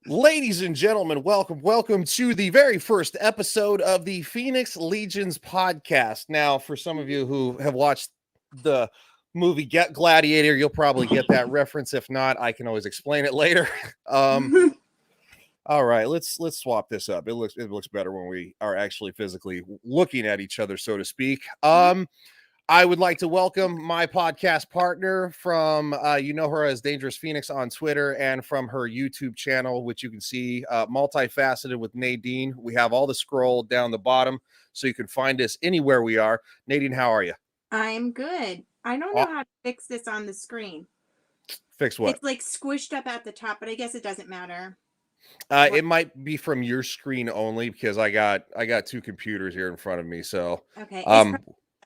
Ladies and gentlemen, welcome to the very first episode of the Phoenix Legions podcast. Now, for some of you who have watched the movie Get Gladiator, you'll probably get that reference. If not, I can always explain it later. All right, let's swap this up. It looks better when we are actually physically looking at each other, so to speak. I would like to welcome my podcast partner from, you know her as Dangerous Phoenix on Twitter, and from her YouTube channel, which you can see multifaceted with Nadine. We have all the scroll down the bottom, so you can find us anywhere we are. Nadine, how are you? I'm good. I don't know how to fix this on the screen. Fix what? It's like squished up at the top, but I guess it doesn't matter. It might be from your screen only because I got two computers here in front of me. So okay, it's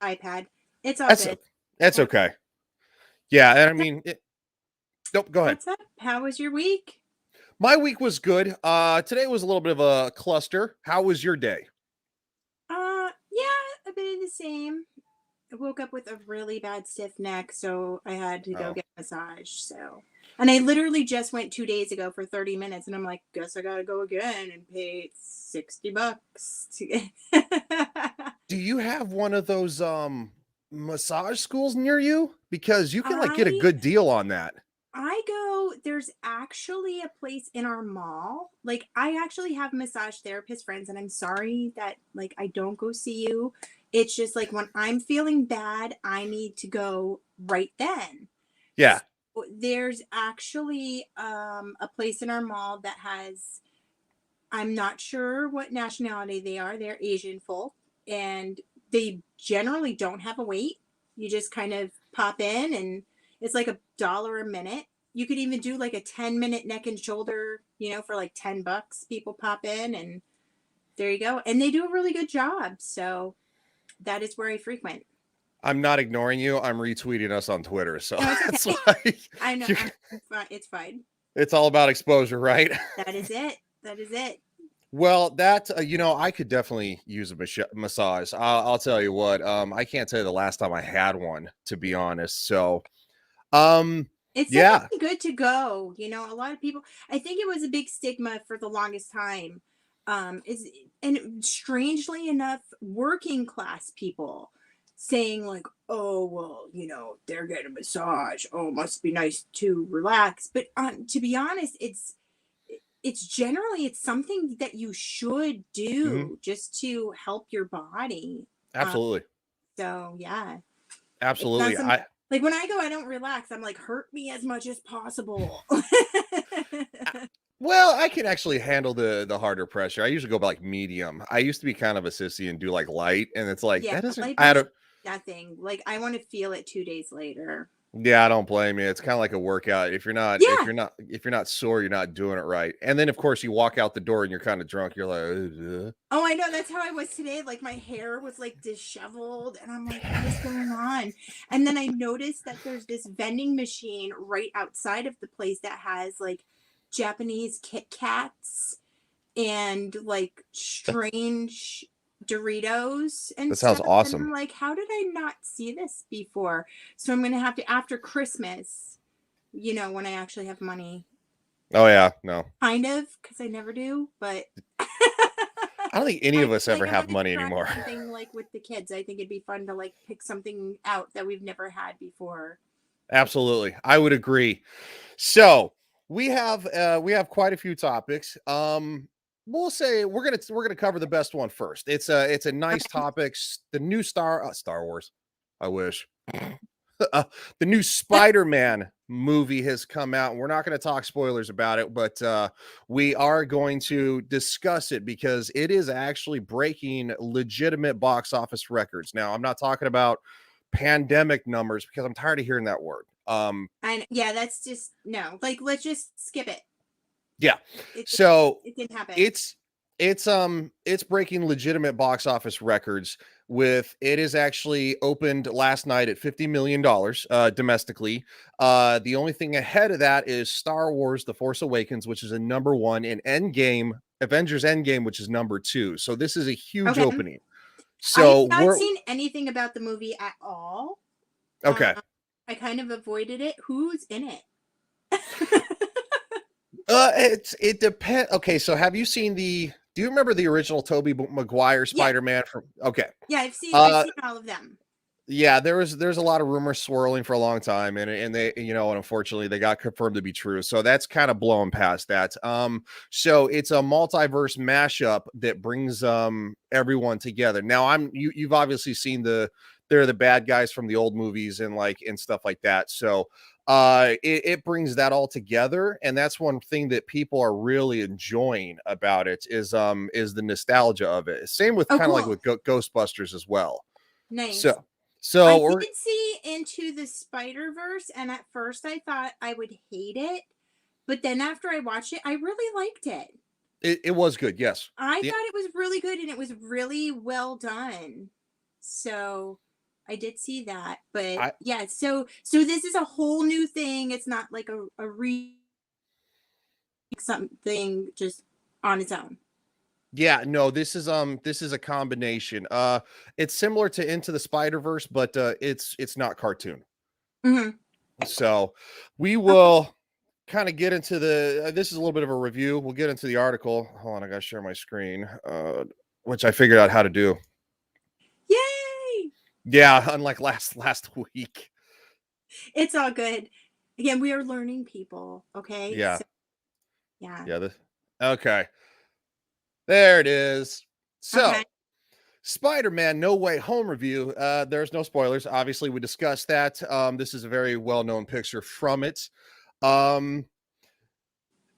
iPad. It's all good. That's okay. Yeah, and I mean, nope. Go ahead. What's up? How was your week? My week was good. Today was a little bit of a cluster. How was your day? Yeah, a bit of the same. I woke up with a really bad stiff neck, so I had to go get a massage. And I literally just went 2 days ago for 30 minutes, and I'm like, guess I gotta go again and pay $60 to get. Do you have one of those massage schools near you? Because you can get a good deal on that. There's actually a place in our mall. Like, I actually have massage therapist friends, and I'm sorry that I don't go see you. It's just when I'm feeling bad, I need to go right then. Yeah. So there's actually a place in our mall that has, I'm not sure what nationality they are. They're Asian folk, and they generally don't have a wait. You just kind of pop in, and it's like $1 a minute. You could even do a 10-minute neck and shoulder, for $10. People pop in, and there you go. And they do a really good job. So that is where I frequent. I'm not ignoring you. I'm retweeting us on Twitter. So no, that's why. I know. It's fine. It's all about exposure, right? That is it. Well, that, I could definitely use a massage. I'll tell you what, I can't tell you the last time I had one, to be honest. So, it's definitely good to go. A lot of people, I think it was a big stigma for the longest time. And strangely enough, working class people saying oh, well, they're getting a massage. Oh, it must be nice to relax. But to be honest, it's generally, it's something that you should do just to help your body. Absolutely. So yeah. Absolutely. When I go, I don't relax. I'm hurt me as much as possible. Well, I can actually handle the harder pressure. I usually go by medium. I used to be kind of a sissy and do light, and it's that doesn't. Nothing. I want to feel it 2 days later. Yeah, I don't blame you. It's kind of like a workout. If you're not sore, you're not doing it right. And then of course you walk out the door and you're kind of drunk. You're like, ugh. Oh, I know. That's how I was today. My hair was disheveled, and I'm like, what is going on? And then I noticed that there's this vending machine right outside of the place that has Japanese Kit Kats and strange Doritos and that sounds stuff. awesome. And I'm how did I not see this before? So I'm gonna have to, after Christmas, when I actually have money. Oh yeah, no. Kind of, because I never do, but I don't think any of us ever have money anymore. Something with the kids, I think it'd be fun to pick something out that we've never had before. Absolutely, I would agree. So we have quite a few topics. We'll say we're gonna cover the best one first. It's a nice topic. The new Star Wars. I wish. The new Spider-Man movie has come out, and we're not going to talk spoilers about it, but we are going to discuss it because it is actually breaking legitimate box office records. Now, I'm not talking about pandemic numbers because I'm tired of hearing that word. And yeah, that's just no. Let's just skip it. Yeah. It didn't happen. It's breaking legitimate box office records. It is actually opened last night at $50 million domestically. The only thing ahead of that is Star Wars: The Force Awakens, which is a number one, and Avengers Endgame, which is number 2. So this is a huge opening. So I've not seen anything about the movie at all. Okay. I kind of avoided it. Who's in it? It depends. Okay, so have you seen do you remember the original Tobey Maguire Yeah, Spider-Man from okay. yeah, I've Uh seen all of them. yeah, there's a lot of rumors swirling for a long time, and they, and unfortunately they got confirmed to be true. So that's kind of blowing past that. So it's a multiverse mashup that brings everyone together. Now you've obviously seen they're the bad guys from the old movies and stuff like that. So it brings that all together, and that's one thing that people are really enjoying about it is the nostalgia of it. Same with Oh, kind of like cool. with Ghostbusters as well. Nice. So so I we're did see Into the Spider-Verse, and at first I thought I would hate it, but then after I watched it, I really liked it. it was good, yes. I The thought it was really good and it was really well done. So I did see that. But I yeah, so this is a whole new thing. It's not like a something just on its own. Yeah, no, this is a combination. It's similar to Into the Spider-Verse, but it's not cartoon. Hmm. So we Okay. will kind of get into this is a little bit of a review. We'll get into the article. Hold on, I gotta share my screen, which I figured out how to do. Yay! Yeah, unlike last week. It's all good. Again, we are learning people. Okay. Yeah, So yeah. yeah. Okay, there it is. Okay. So Spider-Man No Way Home review. There's no spoilers. Obviously, we discussed that. This is a very well-known picture from it. Um,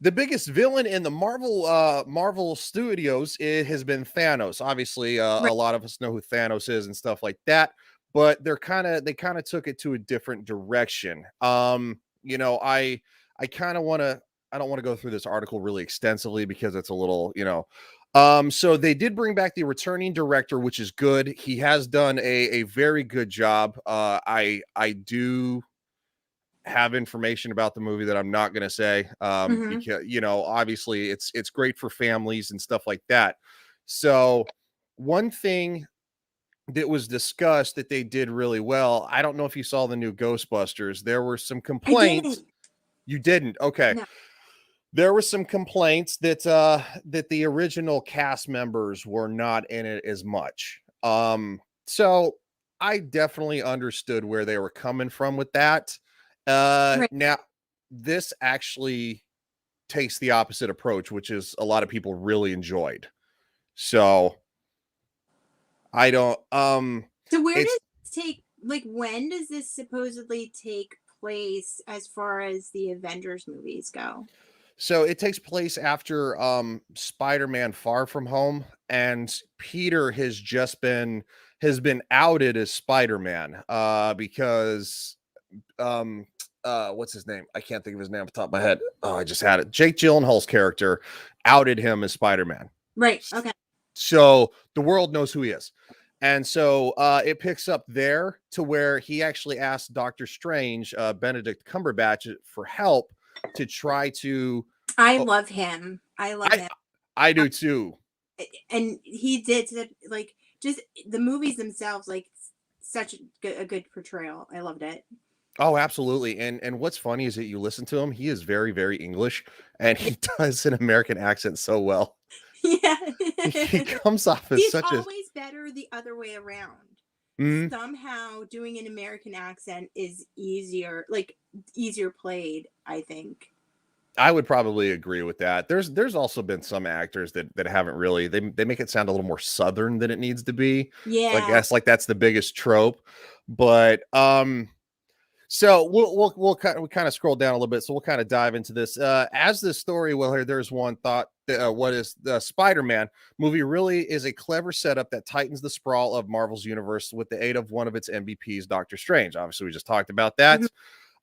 the biggest villain in the Marvel Studios, it has been Thanos. Obviously, a Right. lot of us know who Thanos is and stuff like that, but they kind of took it to a different direction. I kind of want to I don't want to go through this article really extensively because it's a little, so they did bring back the returning director, which is good. He has done a very good job. I do have information about the movie that I'm not going to say Hmm. because obviously it's great for families and stuff like that. So one thing that was discussed that they did really well. I don't know if you saw the new Ghostbusters. There were some I complaints. didn't. You didn't. Okay. No. There were some complaints that the original cast members were not in it as much. So I definitely understood where they were coming from with that. Right. Now this actually takes the opposite approach, which is a lot of people really enjoyed. So I don't So where it's does this take like when does this supposedly take place as far as the Avengers movies go? so it takes place after Spider-Man Far From Home, and Peter has been outed as Spider-Man because what's his name? I can't think of his name off the top of my head. Oh, I just had it. Jake Gyllenhaal's character outed him as Spider-Man. Right. Okay. So the world knows who he is. And so it picks up there to where he actually asked Doctor Strange, Benedict Cumberbatch, for help to try to. I Oh, love him. I love I him. I do too. And he did like just the movies themselves like such a good portrayal. I loved it. Oh, absolutely. And what's funny is that you listen to him, he is very, very English, and he does an American accent so well. Yeah. He comes off as He's such a always better the other way around. mhm. Somehow doing an American accent is easier, like easier played, I think. I would probably agree with that. There's also been some actors that haven't really they make it sound a little more southern than it needs to be. So I Yeah. guess like that's the biggest trope. But so we kind of scroll down a little bit. So we'll kind of dive into this. As this story, well, here there's one thought. What is the Spider-Man movie really is a clever setup that tightens the sprawl of Marvel's universe with the aid of one of its MVPs, Doctor Strange. Obviously, we just talked about Mhm.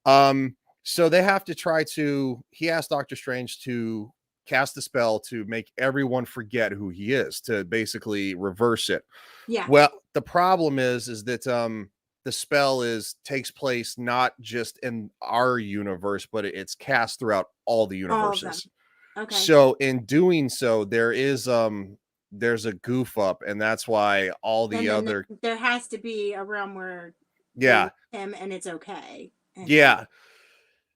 that. So they have to try to. He asked Doctor Strange to cast a spell to make everyone forget who he is, to basically reverse it. Yeah. Well, the problem is that the spell is takes place not just in our universe, but it's cast throughout all the All of them. universes. Okay. So in doing so, there's a goof up, and that's why all And the then other there has to be a realm where they yeah, let him and it's okay. And yeah.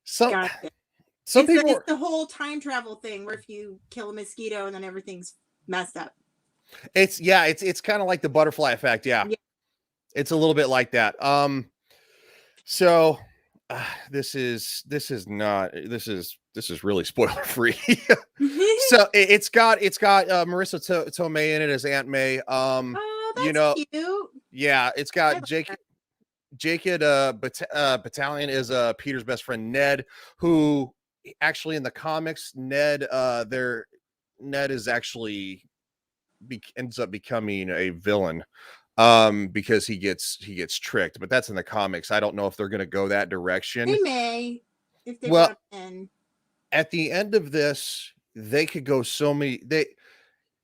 Some got it. Some people It's are, the whole time travel thing where if you kill a mosquito and then everything's messed up. it's kind of like the butterfly effect. Yeah. Yeah. It's a little bit like that. So this is not this is really spoiler free. So it's got Marissa Tomei in it as Aunt May. Oh, You that's know, cute. yeah, it's I got like that. Jacob Battalion is Peter's best friend Ned, who actually in the comics Ned is actually ends up becoming a villain because he gets tricked, but that's in the comics. I don't know if they're going to go that direction. They may if they Well, brought him in. at the end of this, they could go so many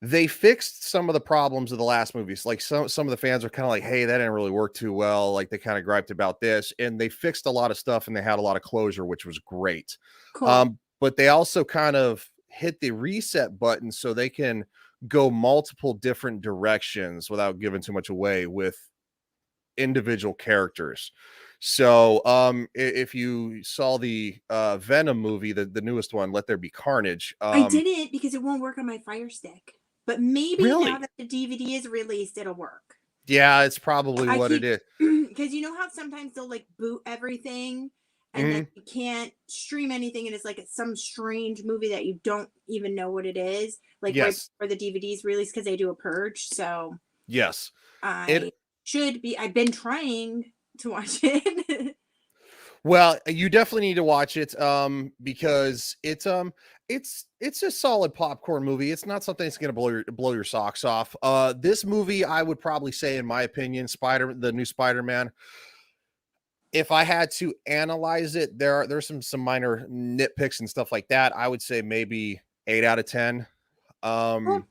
they fixed some of the problems of the last movies. Like some of the fans are kind of like, hey, that didn't really work too well. Like they kind of griped about this, and they fixed a lot of stuff and they had a lot of closure, which was great. Cool. But they also kind of hit the reset button so they can go multiple different directions without giving too much away with individual characters. So if you saw the Venom movie, the newest one, Let There Be Carnage, I didn't because it won't work on my Fire Stick. But maybe now really, that the DVD is released, it'll work. yeah, it's probably I what it keep is. because you know how sometimes they'll like boot everything and then Mhm. you can't stream anything and it's like some strange movie that you don't even know what it is, like right Yes, before the DVD's released because they do a purge. So yes, I it. I've been trying to watch it. Well, you definitely need to watch it because it's a solid popcorn movie. It's not something that's going to blow your socks off. This movie I would probably say in my opinion, the new Spider-Man, if I had to analyze it, there's some minor nitpicks and stuff like that. I would say maybe 8 out of 10. Well, Um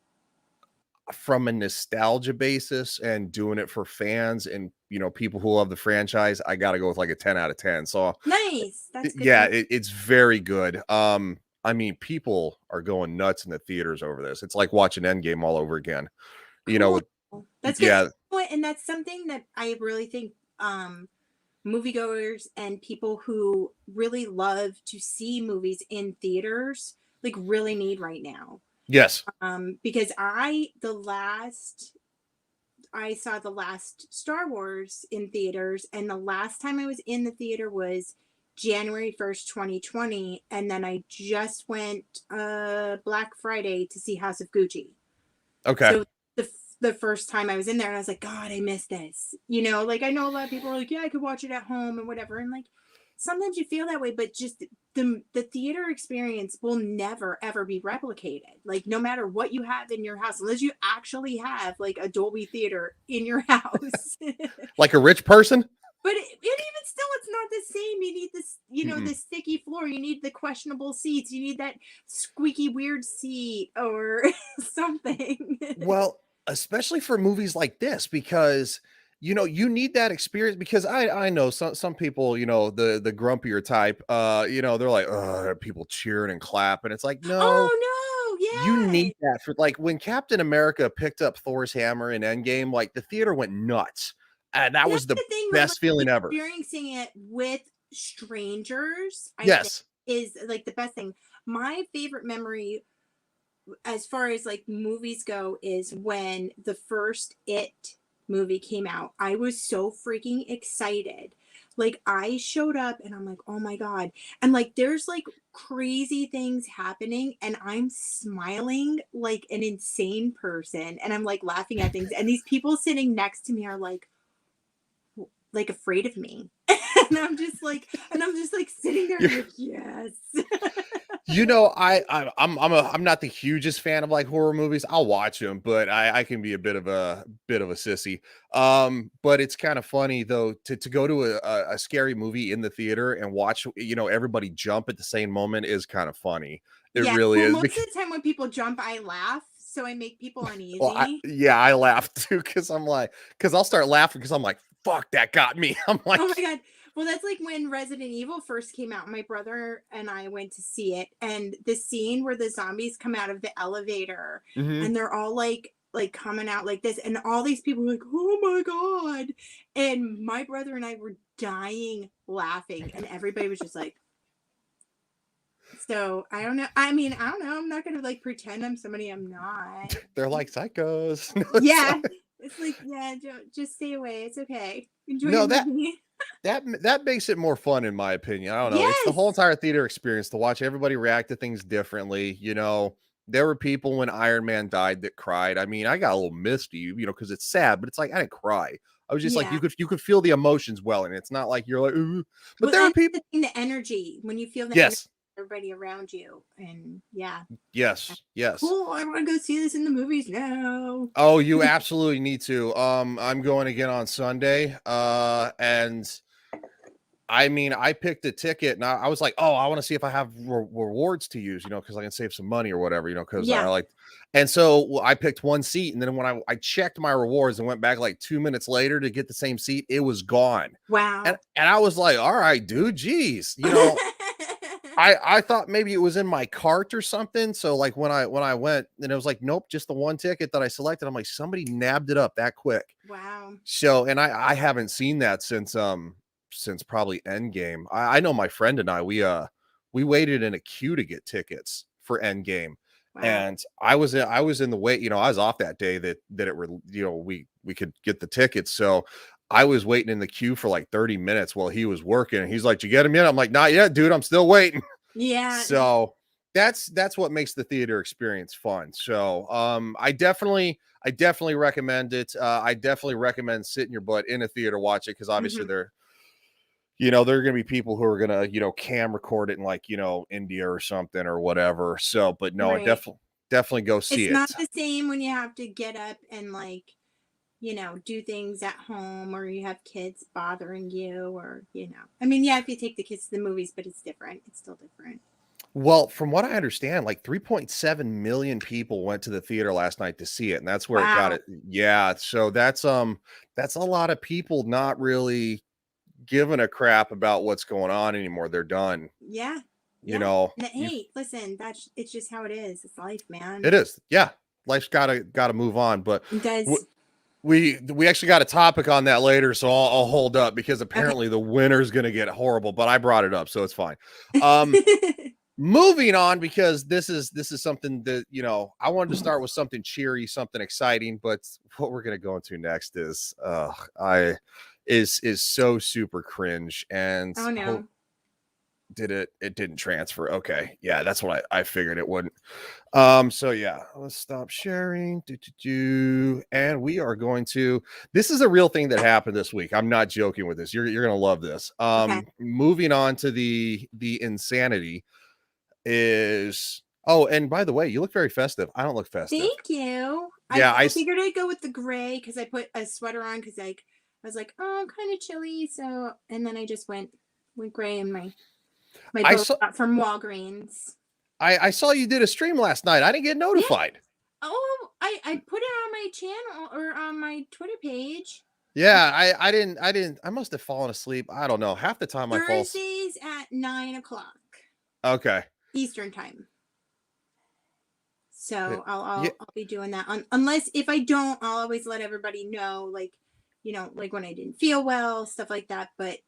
from a nostalgia basis and doing it for fans and people who love the franchise, I got to go with like a 10 out of 10. So nice. That's good to yeah, know. it's very good. I mean, people are going nuts in the theaters over this. It's like watching Endgame all over again. Cool. With That's good. And, yeah, you know what? And that's something that I really think moviegoers and people who really love to see movies in theaters like really need right now. yes, Because I saw the last Star Wars in theaters, and the last time I was in the theater was January 1st, 2020, and then I just went Black Friday to see House of Gucci. okay, So the first time I was in there, and I was like, God, I miss this. Like I know a lot of people are like, yeah, I could watch it at home and whatever. And like sometimes you feel that way, but just the theater experience will never ever be replicated. Like no matter what you have in your house, unless you actually have like a Dolby theater in your house. like a rich person. But even still, it's not the same. You need this, Mm-mm. the sticky floor. You need the questionable seats. You need that squeaky weird seat or something. Well, especially for movies like this, because you need that experience. Because I know some people, the grumpier type, they're like, oh, people cheering and clapping. It's like, no, Oh no, you need yes. that for like when Captain America picked up Thor's hammer in Endgame, like the theater went nuts. And that That's was the the thing with like best feeling ever. experiencing it with strangers, I think Yes. is like the best thing. My favorite memory as far as like movies go is when the first It movie came out. I was so freaking excited. Like I showed up and I'm like, "Oh my god." And like there's like crazy things happening and I'm smiling like an insane person and I'm like laughing at things and these people sitting next to me are like afraid of me. And I'm just like sitting there and I'm like, "Yes." I'm not the hugest fan of like horror movies. I'll watch them, but I can be a bit of a sissy. But it's kind of funny though to go to a scary movie in the theater and watch everybody jump at the same moment is kind of funny. It Yeah. really Well, is. most of the time when people jump, I laugh, so I make people Well, uneasy. I laugh too because I'll start laughing because I'm like, fuck, that got me. I'm Oh like, my god. Well, that's like when Resident Evil first came out. My brother and I went to see it, and the scene where the zombies come out of the elevator mhm. and they're all like coming out like this, and all these people are like, "Oh my god!" And my brother and I were dying laughing, and everybody was just like, So I don't know. I mean, I don't know. I'm not gonna like pretend I'm somebody I'm not. They're like psychos. No, it's Yeah. like, It's like, yeah, just stay away. It's okay. Enjoy your no, that movie. that makes it more fun in my opinion. I don't know. It's the whole Yes. entire theater experience to watch everybody react to things differently. There were people when Iron Man died that cried. I mean, I got a little misty, because it's sad, but it's like I didn't cry. I was just like Yeah. you could feel the emotions welling. It's not like you're like, ooh. But Well, there were that's people. the energy when you feel the energy Yes, of everybody around you, and yeah, yes, yes. cool. I want to go see this in the movies now. Oh, you absolutely need to. I'm going again on Sunday. And I mean, I picked a ticket and I was like, oh, I want to see if I have rewards to use, because I can save some money or whatever, because I Yeah. like, and so I picked one seat. And then when I checked my rewards and went back like 2 minutes later to get the same seat, it was gone. And, Wow. and I was like, all right, dude, geez, I thought maybe it was in my cart or something. So like when I went and it was like, nope, just the one ticket that I selected. I'm like, somebody nabbed it up that quick. Wow. So, and I haven't seen that since probably Endgame. I know my friend and we waited in a queue to get tickets for Endgame. Wow. And I was in the wait, I was off that day that it were, we could get the tickets. So I was waiting in the queue for like 30 minutes while he was working. And he's like, "Did you get him yet?" I'm like, "Not yet, dude. I'm still waiting." Yeah. So that's what makes the theater experience fun. So I definitely recommend it. I definitely recommend sitting your butt in a theater, watch it, because obviously Hmm. there are going to be people who are going to, cam record it in like, India or something or whatever. So, but no, I Right. definitely go see It's not it. the same when you have to get up and like, do things at home, or you have kids bothering you, or. I mean, yeah, if you take the kids to the movies, but it's different. It's still different. Well, from what I understand, like 3.7 million people went to the theater last night to see it, and that's where it got Wow. it. Yeah, so that's a lot of people not really giving a crap about what's going on anymore. They're done. Yeah. You Yeah. know, you Hey, listen, it's just how it is. It's life, man. it is. Yeah. Life's gotta move on. But It w- does. we actually got a topic on that later, so I'll hold up because Okay. apparently the winter's gonna get horrible, but I brought it up, so it's fine. Um Moving on, because this is something that I wanted to start with something cheery, something exciting, but what we're gonna go into next I is so super cringe. And Oh hope no. it didn't transfer. Okay, yeah, that's what I figured it wouldn't. So yeah, let's stop sharing. And we are going to, this is a real thing that happened this week. I'm not joking with this. You're gonna love this. Okay. Moving on to the insanity is, oh, and by the way, you look very festive. I don't look festive. Thank you. I, Yeah, I figured I'd go with the gray because I put a sweater on because like I was like, oh, I'm kind of chilly. So and then I just went gray in my I boat saw from Walgreens. I saw you did a stream last night. I didn't get Yeah. notified. Oh, I put it on my channel or on my Twitter page. Yeah, I didn't I must have fallen asleep. I don't know. Half the time I fall Thursdays at 9 o'clock okay. Eastern time. Yeah, So I'll yeah, I'll, I'll be doing that. Unless if I don't, I'll always let everybody know, like like when I didn't feel well, stuff like that. But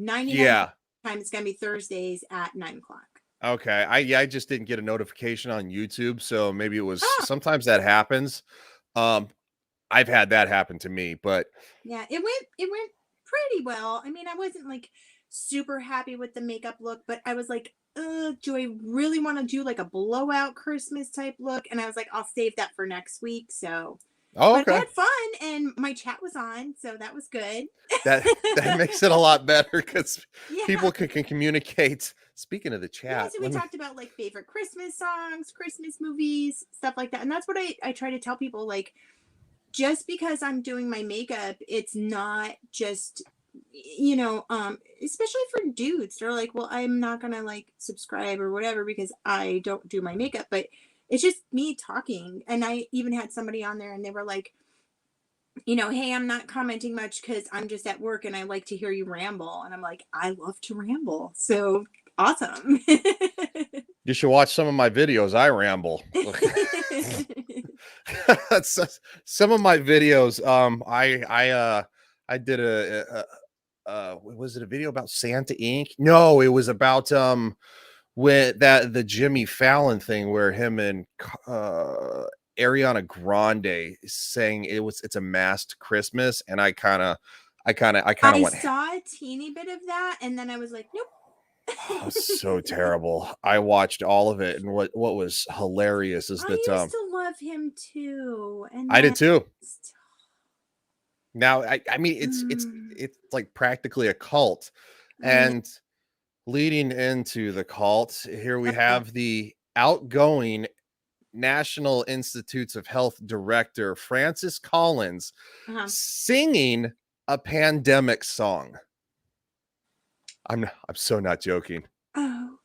99% yeah. time it's gonna be Thursdays at 9 o'clock. Okay. I just didn't get a notification on YouTube, so maybe it was, Oh, sometimes that happens. Um, I've had that happen to me, but yeah, it went pretty well. I mean, I wasn't like super happy with the makeup look, but I was like, do I really want to do like a blowout Christmas type look? And I was like, I'll save that for next week. So, oh, but I okay. had fun and my chat was on, so that was good. That makes it a lot better because Yeah. people can communicate. Speaking of the Yeah, chat, so we talked about like favorite Christmas songs, Christmas movies, stuff like that. And that's what I try to tell people, like, just because I'm doing my makeup, it's not just especially for dudes. They're like, well, I'm not gonna like subscribe or whatever because I don't do my makeup, but it's just me talking. And I even had somebody on there and they were like, hey, I'm not commenting much because I'm just at work and I like to hear you ramble. And I'm like, I love to ramble. So awesome. you should watch some of my videos. I ramble. Some of my videos. I did was it a video about Santa Inc? No, it was about with that the Jimmy Fallon thing where him and Ariana Grande saying it's a masked Christmas, and I kind of I went, saw a teeny bit of that, and then I was like, nope. oh, so terrible. I watched all of it, and what was hilarious is I that used to love him too, and I did then too. just- Now I mean mm, it's like practically a cult, I know. and leading into the cult, here we Uh-oh. have the outgoing National Institutes of Health director Francis Collins Uh-huh. singing a pandemic song. I'm so not joking. Oh,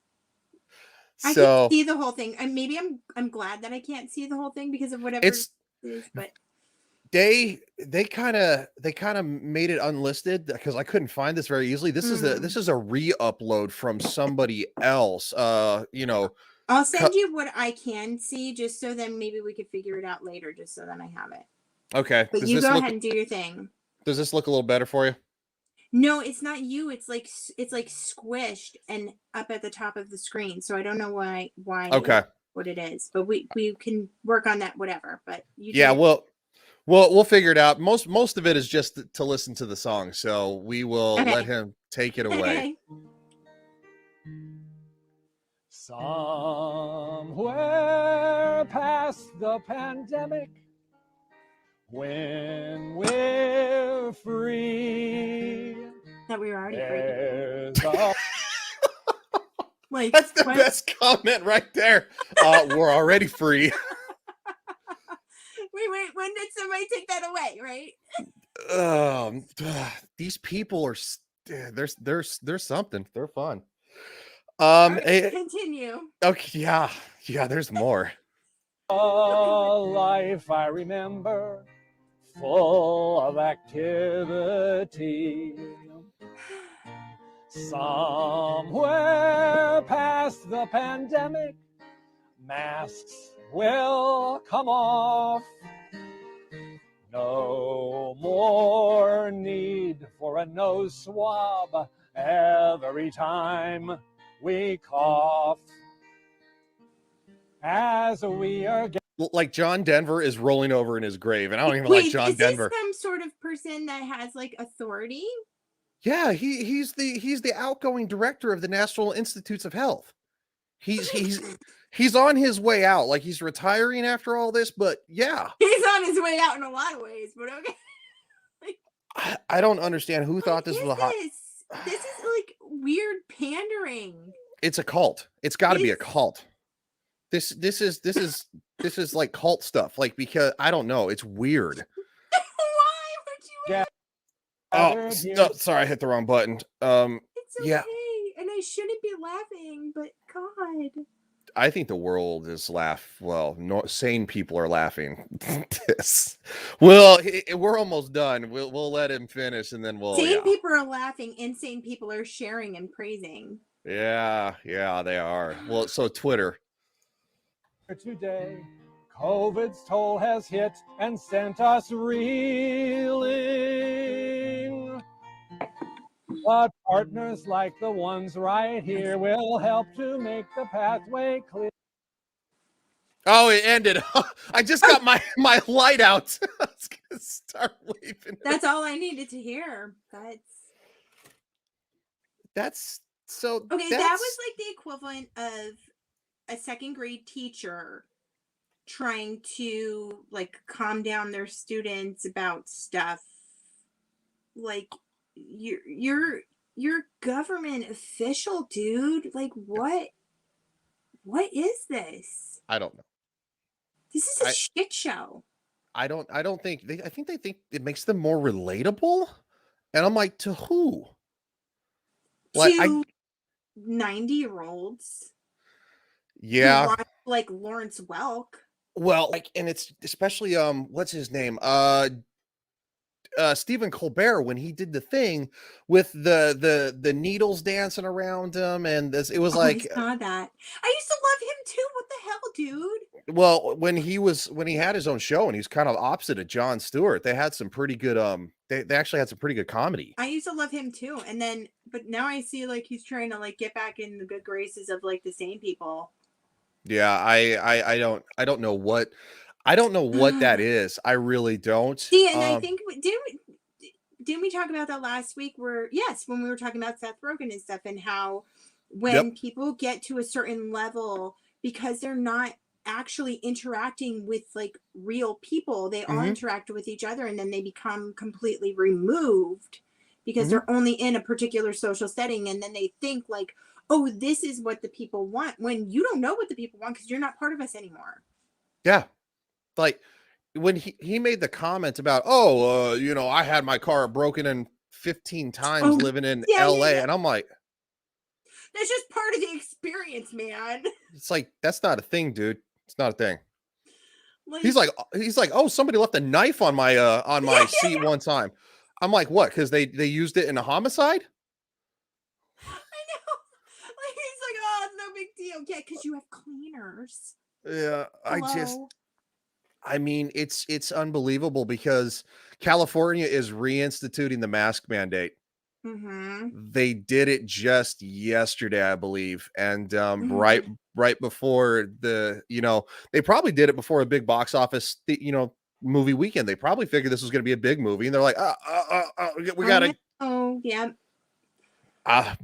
I can So see the whole thing, and maybe I'm glad that I can't see the whole thing because of whatever it's it is, but they kind of made it unlisted because I couldn't find this very easily. This is mm. a re-upload from somebody else. I'll cu- send you what I can see just so then maybe we could figure it out later, just so then I have it. okay. But you go ahead and do your thing. Does this look a little better for you? No, it's not you. It's like squished and up at the top of the screen. So I don't know Okay. what it is, but we can work on that whatever. But you do Yeah, your we'll figure it out. Most of it is just to listen to the song, so we will let okay. him take it away. Okay. Somewhere past the pandemic, when we're free, That we were already free. there's a Like That's the what? best comment right there. We're already free. Wait, when did somebody take that away, right? These people are there's something. They're fun. All right, eh, continue. okay, yeah. There's more. life I remember, full of activity. Somewhere past the pandemic, masks will come off. No more need for a nose swab every time we cough. As we are Like John Denver is rolling over in his grave, and I don't even like Wait, John is this Denver. some sort of person that has like authority? Yeah, he's the outgoing director of the National Institutes of Health. He's on his way out. Like he's retiring after all this, but yeah. He's on his way out in a lot of ways, but okay. I don't understand who thought What this is was a hot. this? This is like weird pandering. It's a cult. It's got to be a It's- cult. This is like cult stuff. Like because I don't know. It's weird. Why would you? Yeah. Oh, gathered here. no, sorry, I hit the wrong button. It's okay, Yeah, and I shouldn't be laughing, but God. I think the world is well, no, sane people are laughing. This. Well, we're almost done. We'll let him finish, and then Sane people are laughing, insane people are sharing and praising. yeah, they are. Well, so Twitter. Today, COVID's toll has hit and sent us reeling. But partners like the ones right here will help to make the pathway clear. Oh, it ended. I just got my light out. I was gonna start waving. That's all I needed to hear. That's so. Okay, that That's was like the equivalent of a second grade teacher trying to like calm down their students about stuff. Like you're government official, dude. Like what is this? I don't know. This is a I shit show. I don't think they. I think they think it makes them more relatable, and I'm like, to who? Like To 90-year-olds who yeah. watch like Lawrence Welk. Well, like, and it's especially what's his name? Stephen Colbert when he did the thing with the needles dancing around him, and this it was I like saw that. I used to love him too. What the hell, dude? well when he had his own show and he's kind of opposite of Jon Stewart. They had some pretty good they actually had some pretty good comedy. I used to love him too. And then but now I see like he's trying to like get back in the good graces of like the same people. Yeah, I don't know what that is. I really don't. See, and I think didn't we talk about that last week? Where yes, when we were talking about Seth Rogen and stuff, and how when Yep. people get to a certain level because they're not actually interacting with like real people, they all Mhm. interact with each other, and then they become completely removed because Mhm. they're only in a particular social setting, and then they think like, oh, this is what the people want, when you don't know what the people want because you're not part of us anymore. Yeah. Like when he made the comment about, "Oh, I had my car broken in 15 times Oh, living in yeah, yeah, LA." yeah. And I'm like, That's just part of the experience, man. it's like that's not a thing, dude. It's not a thing. Like, He's like, "Oh, somebody left a knife on yeah, my seat one time." I'm like, "What? Cuz they used it in a homicide?" I know. Like he's like, oh, it's no big deal. Yeah, because you have cleaners. Yeah, Hello. I mean, it's unbelievable because California is reinstituting the mask mandate. Mm-hmm. They did it just yesterday, I believe, and Mm-hmm. right before they probably did it before a big box office, movie weekend. They probably figured this was going to be a big movie, and they're like, we I gotta. know. Yeah.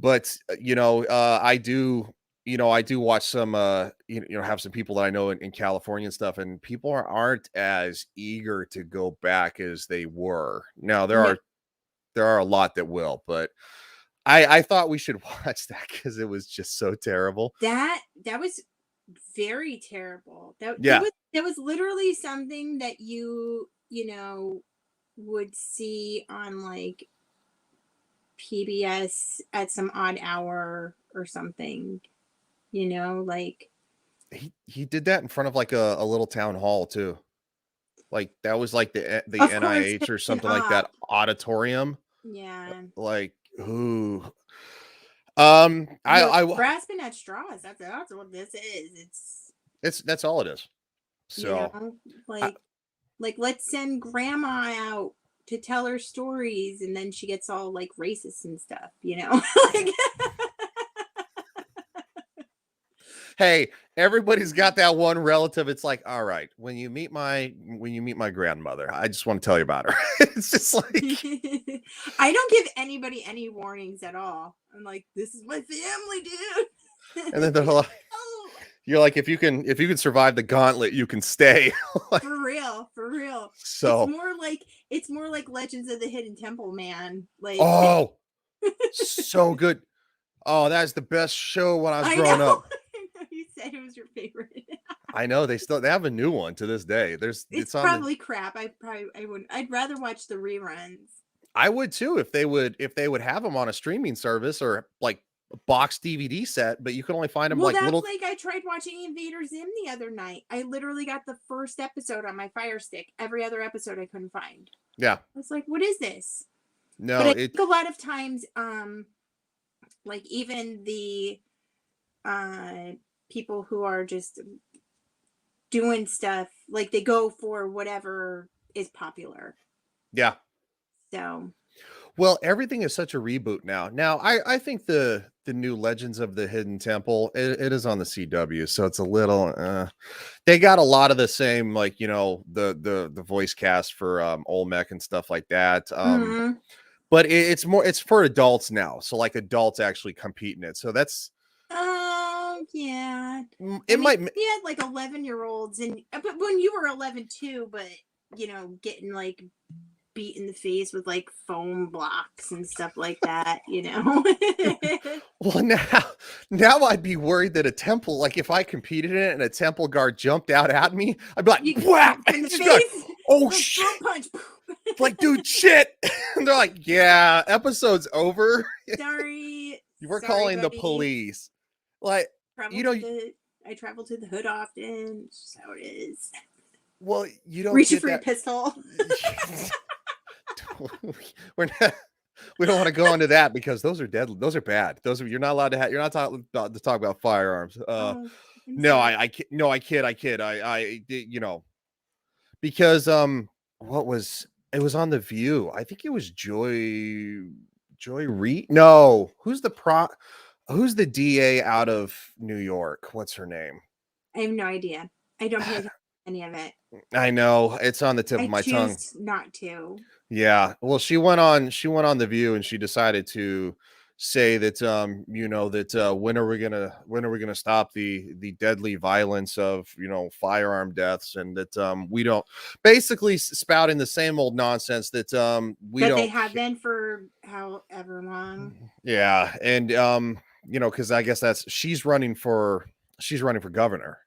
But I do watch some have some people that I know in California and stuff, and people aren't as eager to go back as they were. Now No, there are a lot that will, but I thought we should watch that because it was just so terrible. that was very terrible. That it Yeah. was that was literally something that you would see on like PBS at some odd hour or something. Like He did that in front of like a little town hall too. Like that was like the of course NIH or it's an something like op. that auditorium. Yeah. Like who You're I grasping at straws. That's what this is. It's that's all it is. you So know, I, like let's send grandma out to tell her stories, and then she gets all like racist and stuff. Like hey, everybody's got that one relative. It's like, all right, when you meet my grandmother, I just want to tell you about her. It's just like, I don't give anybody any warnings at all. I'm like, this is my family, and then dude. they're like, Oh, you're like, if you can survive the gauntlet, you can stay. Like, for real, for real. It's so, more like it's more like Legends of the Hidden Temple, man. Like oh, so good. Oh, that's the best show when I was I growing know. up. I know you said it was your favorite. I know they have a new one to this day. It's It's on the. probably crap. I wouldn't. I'd rather watch the reruns. I would too if they would have them on a streaming service or like a box DVD set, but you can only find them Well, like that's little. like I tried watching Invader Zim the other night. I literally got the first episode on my Fire Stick. Every other episode I couldn't find. Yeah, I was like, what is this? But no, I it. think a lot of times, like even the uh people who are just doing stuff, like they go for whatever is popular. Yeah. So Well, everything is such a reboot now. Now, I think the new Legends of the Hidden Temple, it is on the CW, so it's a little. They got a lot of the same, like the voice cast for Olmec and stuff like that. mhm. But it's for adults now, so like adults actually compete in it. So that's Oh yeah. I it mean, might. we had like 11-year-olds, and but when you were 11 too, but getting like beat in the face with like foam blocks and stuff like that. Well, now I'd be worried that a temple, like if I competed in it and a temple guard jumped out at me, I'd be like, You "Whap!" in the Just be like, face, "Oh a shit!" throat punch. Like, dude, shit. And they're like, "Yeah, episode's over. Sorry, We're sorry, calling the buddy. police." Like, Travel you know, to the I travel to the hood often. It's just how it is. well, you don't Reaching get for your that. pistol. We're not. We don't want to go into that because those are deadly. Those are bad. Those are you're not allowed to have. You're not allowed to talk about firearms. Oh, I'm No, sorry. I kid. Because what was it was on The View. I think it was Joy Reid? No. Who's the DA out of New York? What's her name? I have no idea. I don't pay attention to any of it. I know. It's on the tip I of my tongue. choose not to. Yeah. Well, she went on The View and she decided to say that when are we gonna stop the deadly violence of firearm deaths, and that we don't, basically spouting the same old nonsense that we But don't they have been for however long. Yeah. And because I guess she's running for governor.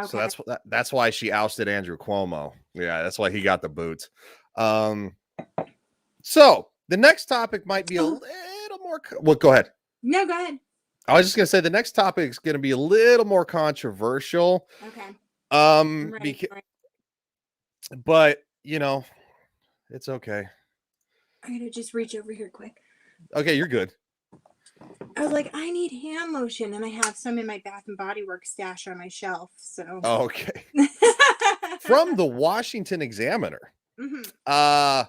So Okay. that's why she ousted Andrew Cuomo. Yeah, that's why he got the boot. So the next topic might be a little more. Well, go ahead. No, go ahead. I was just gonna say the next topic is gonna be a little more controversial. Okay. I'm ready for it. But it's okay. I'm gonna just reach over here quick. Okay, you're good. I was like, I need hand lotion, and I have some in my Bath and Body Works stash on my shelf. So Okay. From the Washington Examiner. Mhm.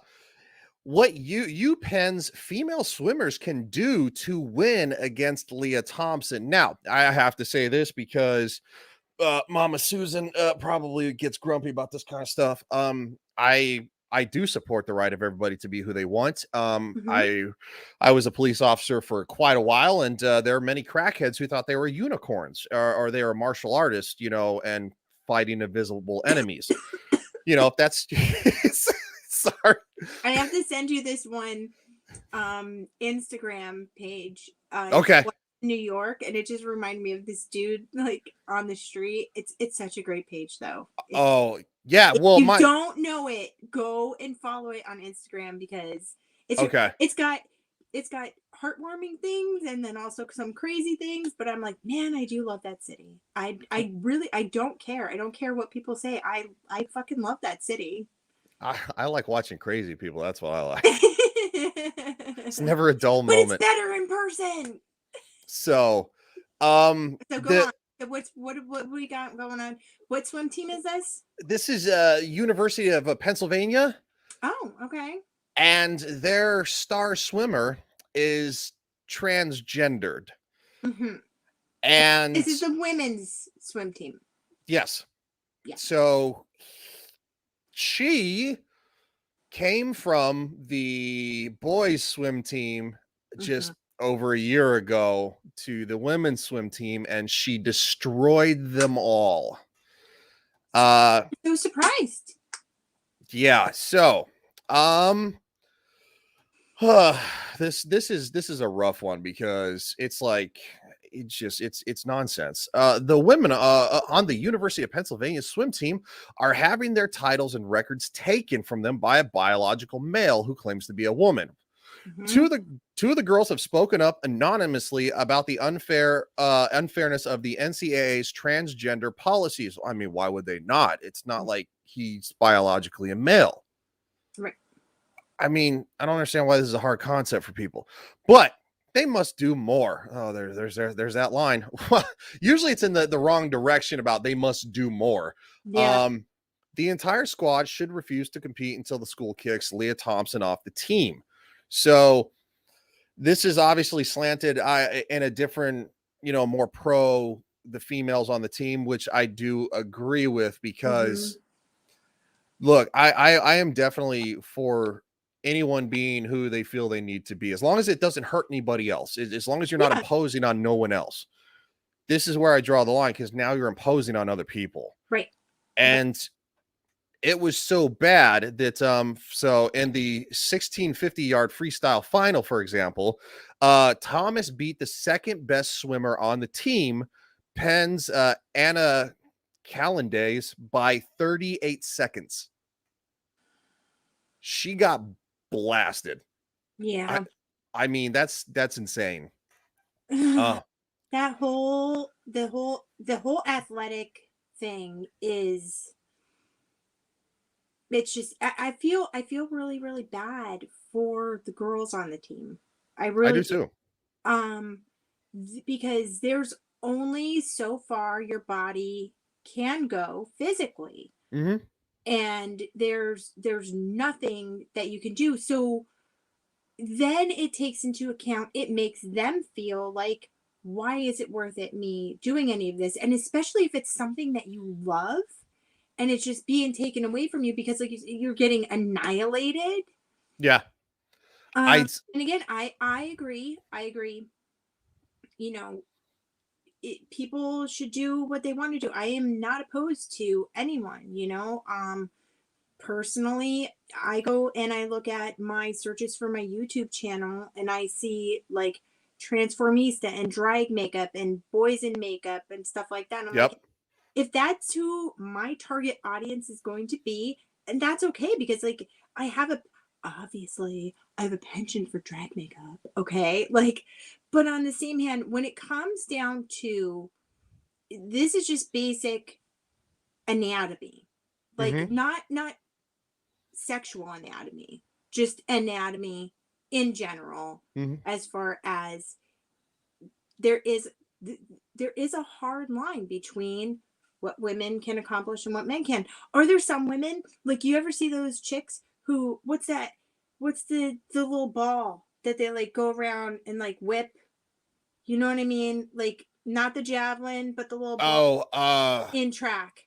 What UPenn's female swimmers can do to win against Leah Thompson. Now, I have to say this because Mama Susan probably gets grumpy about this kind of stuff. I do support the right of everybody to be who they want. Mhm. I was a police officer for quite a while, and there are many crackheads who thought they were unicorns or they were martial artists, and fighting invisible enemies. If that's sorry. I have to send you this one Instagram page. Okay. New York, and it just reminded me of this dude like on the street. It's such a great page though. Oh yeah. If Well, you don't know it, go and follow it on Instagram because okay. it's got heartwarming things and then also some crazy things. But I'm like, man, I do love that city. I really don't care. I don't care what people say. I fucking love that city. I like watching crazy people. That's what I like. It's never a dull But moment. it's better in person. So go on. So what we got going on? What swim team is this? This is University of Pennsylvania. Oh, okay. And their star swimmer is transgendered. Mm-hmm. And this is the women's swim team. Yes. Yeah. So she came from the boys swim team just over a year ago to the women's swim team, and she destroyed them all. So surprised. Yeah. So, this is a rough one because it's like it's nonsense. The women on the University of Pennsylvania swim team are having their titles and records taken from them by a biological male who claims to be a woman. Two of the girls have spoken up anonymously about the unfairness of the NCAA's transgender policies. I mean, why would they not? It's not like he's biologically a male. Right. I mean, I don't understand why this is a hard concept for people, but they must do more. Oh, there's that line. Usually it's in the wrong direction about they must do more. Yeah. The entire squad should refuse to compete until the school kicks Leah Thompson off the team. So this is obviously slanted in a different, more pro the females on the team, which I do agree with because look, I am definitely for anyone being who they feel they need to be, as long as it doesn't hurt anybody else, as long as you're not imposing on no one else. This is where I draw the line, because now you're imposing on other people. Right. And it was so bad that so in the 1650-yard freestyle final, for example, Thomas beat the second best swimmer on the team, Penn's Anna Callandays, by 38 seconds. She got blasted. Yeah. I mean, that's insane. The whole athletic thing is, it's just I feel really, really bad for the girls on the team. I do too. Because there's only so far your body can go physically. And there's nothing that you can do. So then it takes into account, it makes them feel like, why is it worth it me doing any of this? And especially if it's something that you love and it's just being taken away from you because like you're getting annihilated. Yeah. Um, I and again, I agree. I agree. You know, people should do what they want to do. I am not opposed to anyone. Personally, I go and I look at my searches for my YouTube channel and I see like transformista and drag makeup and boys in makeup and stuff like that. And I'm like, Yep. if that's who my target audience is going to be, and that's okay because like I have a obviously I have a penchant for drag makeup, okay? Like, but on the same hand, when it comes down to this is just basic anatomy. Like Hmm. not sexual anatomy, just anatomy in general, Hmm. as far as there is there is a hard line between what women can accomplish and what men can. Are there some women like you ever see those chicks who what's the little ball that they like go around and like whip, you know what I mean, like not the javelin but the little ball Oh, in track.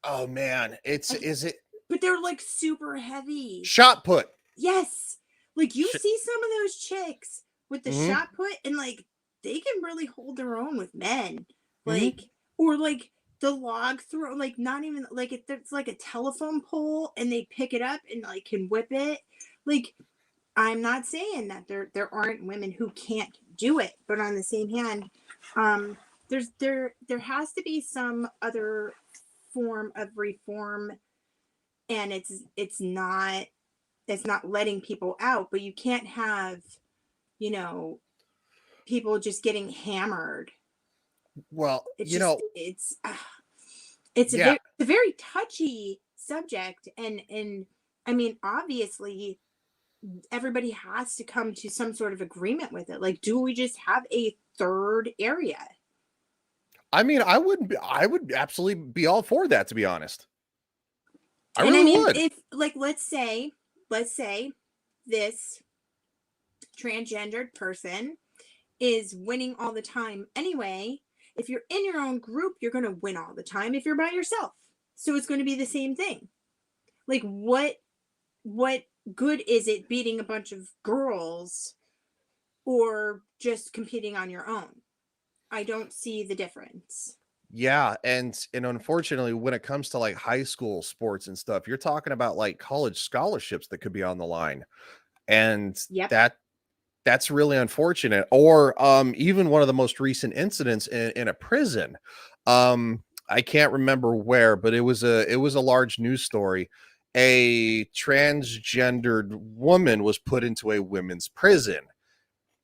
oh man, I, is it but they're like super heavy. shot put? Yes. Like you Sh- see some of those chicks with the hmm. shot put and like they can really hold their own with men. Hmm. Like or like the log throw, like not even like it's like a telephone pole and they pick it up and like can whip it. Like I'm not saying that there aren't women who can't do it, but on the same hand, um there has to be some other form of reform, and it's not letting people out, but you can't have, you know, people just getting hammered. Well, It's just it's a yeah. very touchy subject, and I mean, obviously everybody has to come to some sort of agreement with it. Like, do we just have a third area? I mean, I would absolutely be all for that, to be honest. I And I really mean, would. if like let's say this transgendered person is winning all the time anyway. If you're in your own group, you're going to win all the time if you're by yourself. So it's going to be the same thing. Like what good is it beating a bunch of girls or just competing on your own? I don't see the difference. Yeah, and unfortunately, when it comes to like high school sports and stuff, you're talking about like college scholarships that could be on the line, and Yep. that's really unfortunate. Or even one of the most recent incidents in a prison. I can't remember where, but it was a large news story. A transgendered woman was put into a women's prison,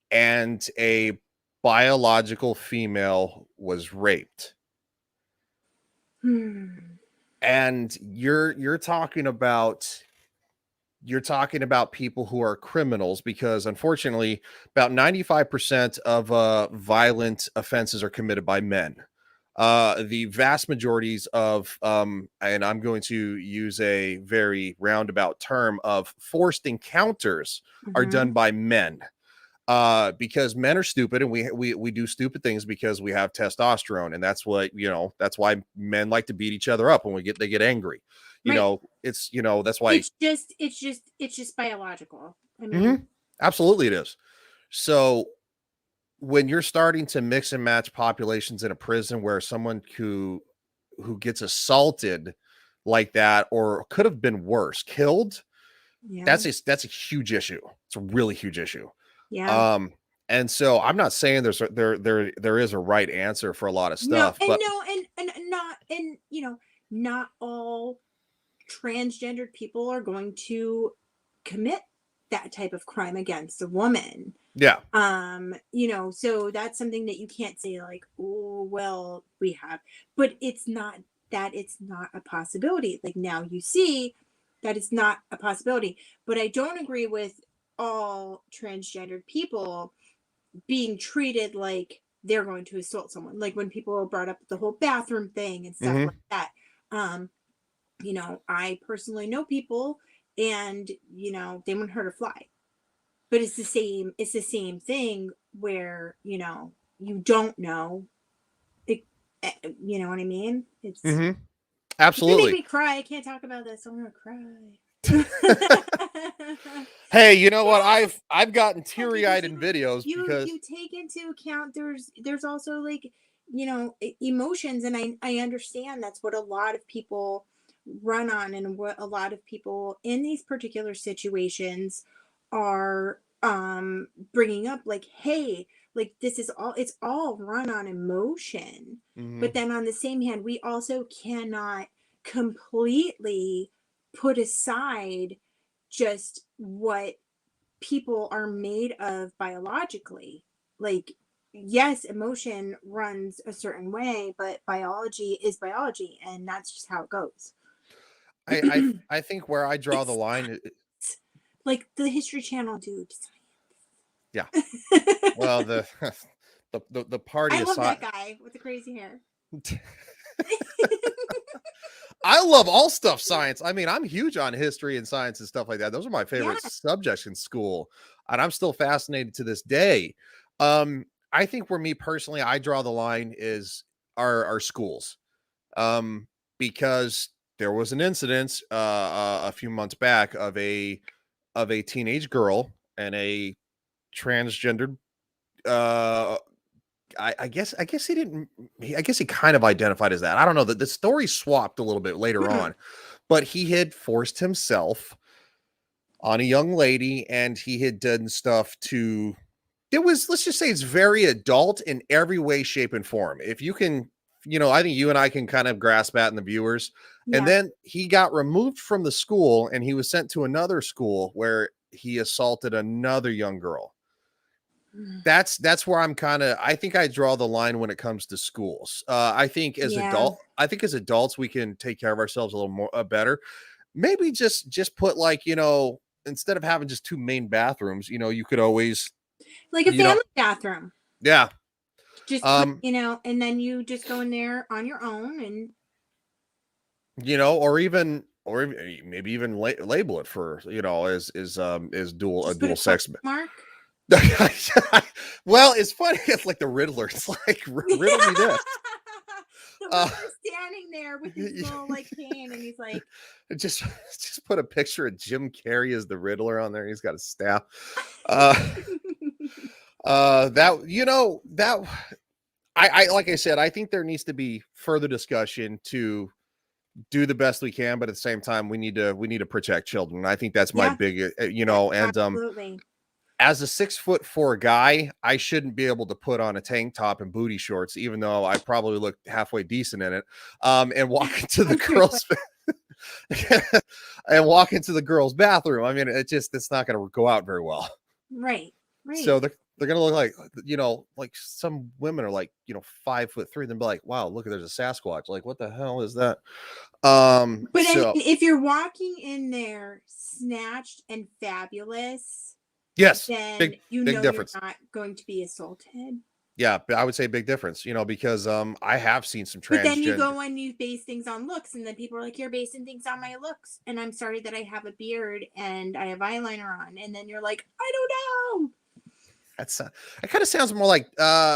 and a biological female was raped. And you're talking about people who are criminals, because unfortunately about 95% of violent offenses are committed by men. The vast majorities of and I'm going to use a very roundabout term of forced encounters are Mm-hmm. done by men, because men are stupid, and we do stupid things because we have testosterone, and that's what, that's why men like to beat each other up when they get angry. Right. It's, that's why. It's just biological. I mean, Mhm. Absolutely it is. So when you're starting to mix and match populations in a prison where someone who gets assaulted like that, or could have been worse, killed, yeah. that's a huge issue. It's a really huge issue. Yeah. Um, and so I'm not saying there is a right answer for a lot of No, stuff, and but no, and not, and not all transgendered people are going to commit that type of crime against a woman. yeah. So that's something that you can't say like, oh well, we have, but it's not a possibility. Like now you see that it's not a possibility. But I don't agree with all transgendered people being treated like they're going to assault someone. Like when people brought up the whole bathroom thing and stuff like Hmm. that. Um, I personally know people and they wouldn't hurt a fly. But it's the same thing where, you don't know it, you know what I mean? It's gonna make Absolutely. me cry. I can't talk about this. I'm gonna cry. Hey, you know what? Yes. I've gotten Well, teary-eyed because in videos because you take into account there's also like, emotions, and I understand that's what a lot of people run on, and what a lot of people in these particular situations are bringing up, like, hey, like, this is all, it's all run on emotion. Mhm. But then on the same hand, we also cannot completely put aside just what people are made of biologically. Like, yes, emotion runs a certain way, but biology is biology, and that's just how it goes. I think where I draw the It's line like the History Channel dude. yeah. Well, the the party I love that aside, guy with the crazy hair. I love all stuff science. I mean, I'm huge on history and science and stuff like that. Those are my Yeah, favorite subjects in school, and I'm still fascinated to this day. I think where me personally, I draw the line is our schools, because there was an incident a few months back of a teenage girl and a transgendered uh I guess he didn't I guess he kind of identified as that. I don't know that the story swapped a little bit later mhm, on, but he had forced himself on a young lady and he had done stuff to it was let's just say it's very adult in every way, shape, and form. If you can, I think you and I can kind of grasp that in the viewers. And yeah. then he got removed from the school and he was sent to another school where he assaulted another young girl. Mm. That's where I'm kind of I think I draw the line when it comes to schools. Yeah. I think as adults we can take care of ourselves a little more better. Maybe just put like, instead of having just two main bathrooms, you could always, Like a you know, family bathroom. yeah. Just put, Um, and then you just go in there on your own, and maybe even label it for, as just put a dual question sex. mark. Well, it's funny. It's like the Riddler. It's like riddle me this. The Uh, Riddler's standing there with his little like cane, and he's like, just just put a picture of Jim Carrey as the Riddler on there. He's got a staff. Uh, that that I like I said, I think there needs to be further discussion to do the best we can, but at the same time, we need to protect children. I think that's my yeah, big, and absolutely. as a 6'4" guy, I shouldn't be able to put on a tank top and booty shorts, even though I probably look halfway decent in it. And walk into the I'm sure you would. girls' and walk into the girls' bathroom. I mean, it's not going to go out very well. Right, So right. they're going to look like, like some women are like, 5'3", then be like, wow, look, there's a Sasquatch. Like, what the hell is that? But I mean, So if you're walking in there snatched and fabulous, yes, then big big you're difference. not going to be assaulted. Yeah, but I would say big difference, because I have seen some But then you transgender. go and you base things on looks, and then people are like, "You're basing things on my looks," and I'm sorry that I have a beard and I have eyeliner on, and then you're like, "I don't know." That's it kind of sounds more like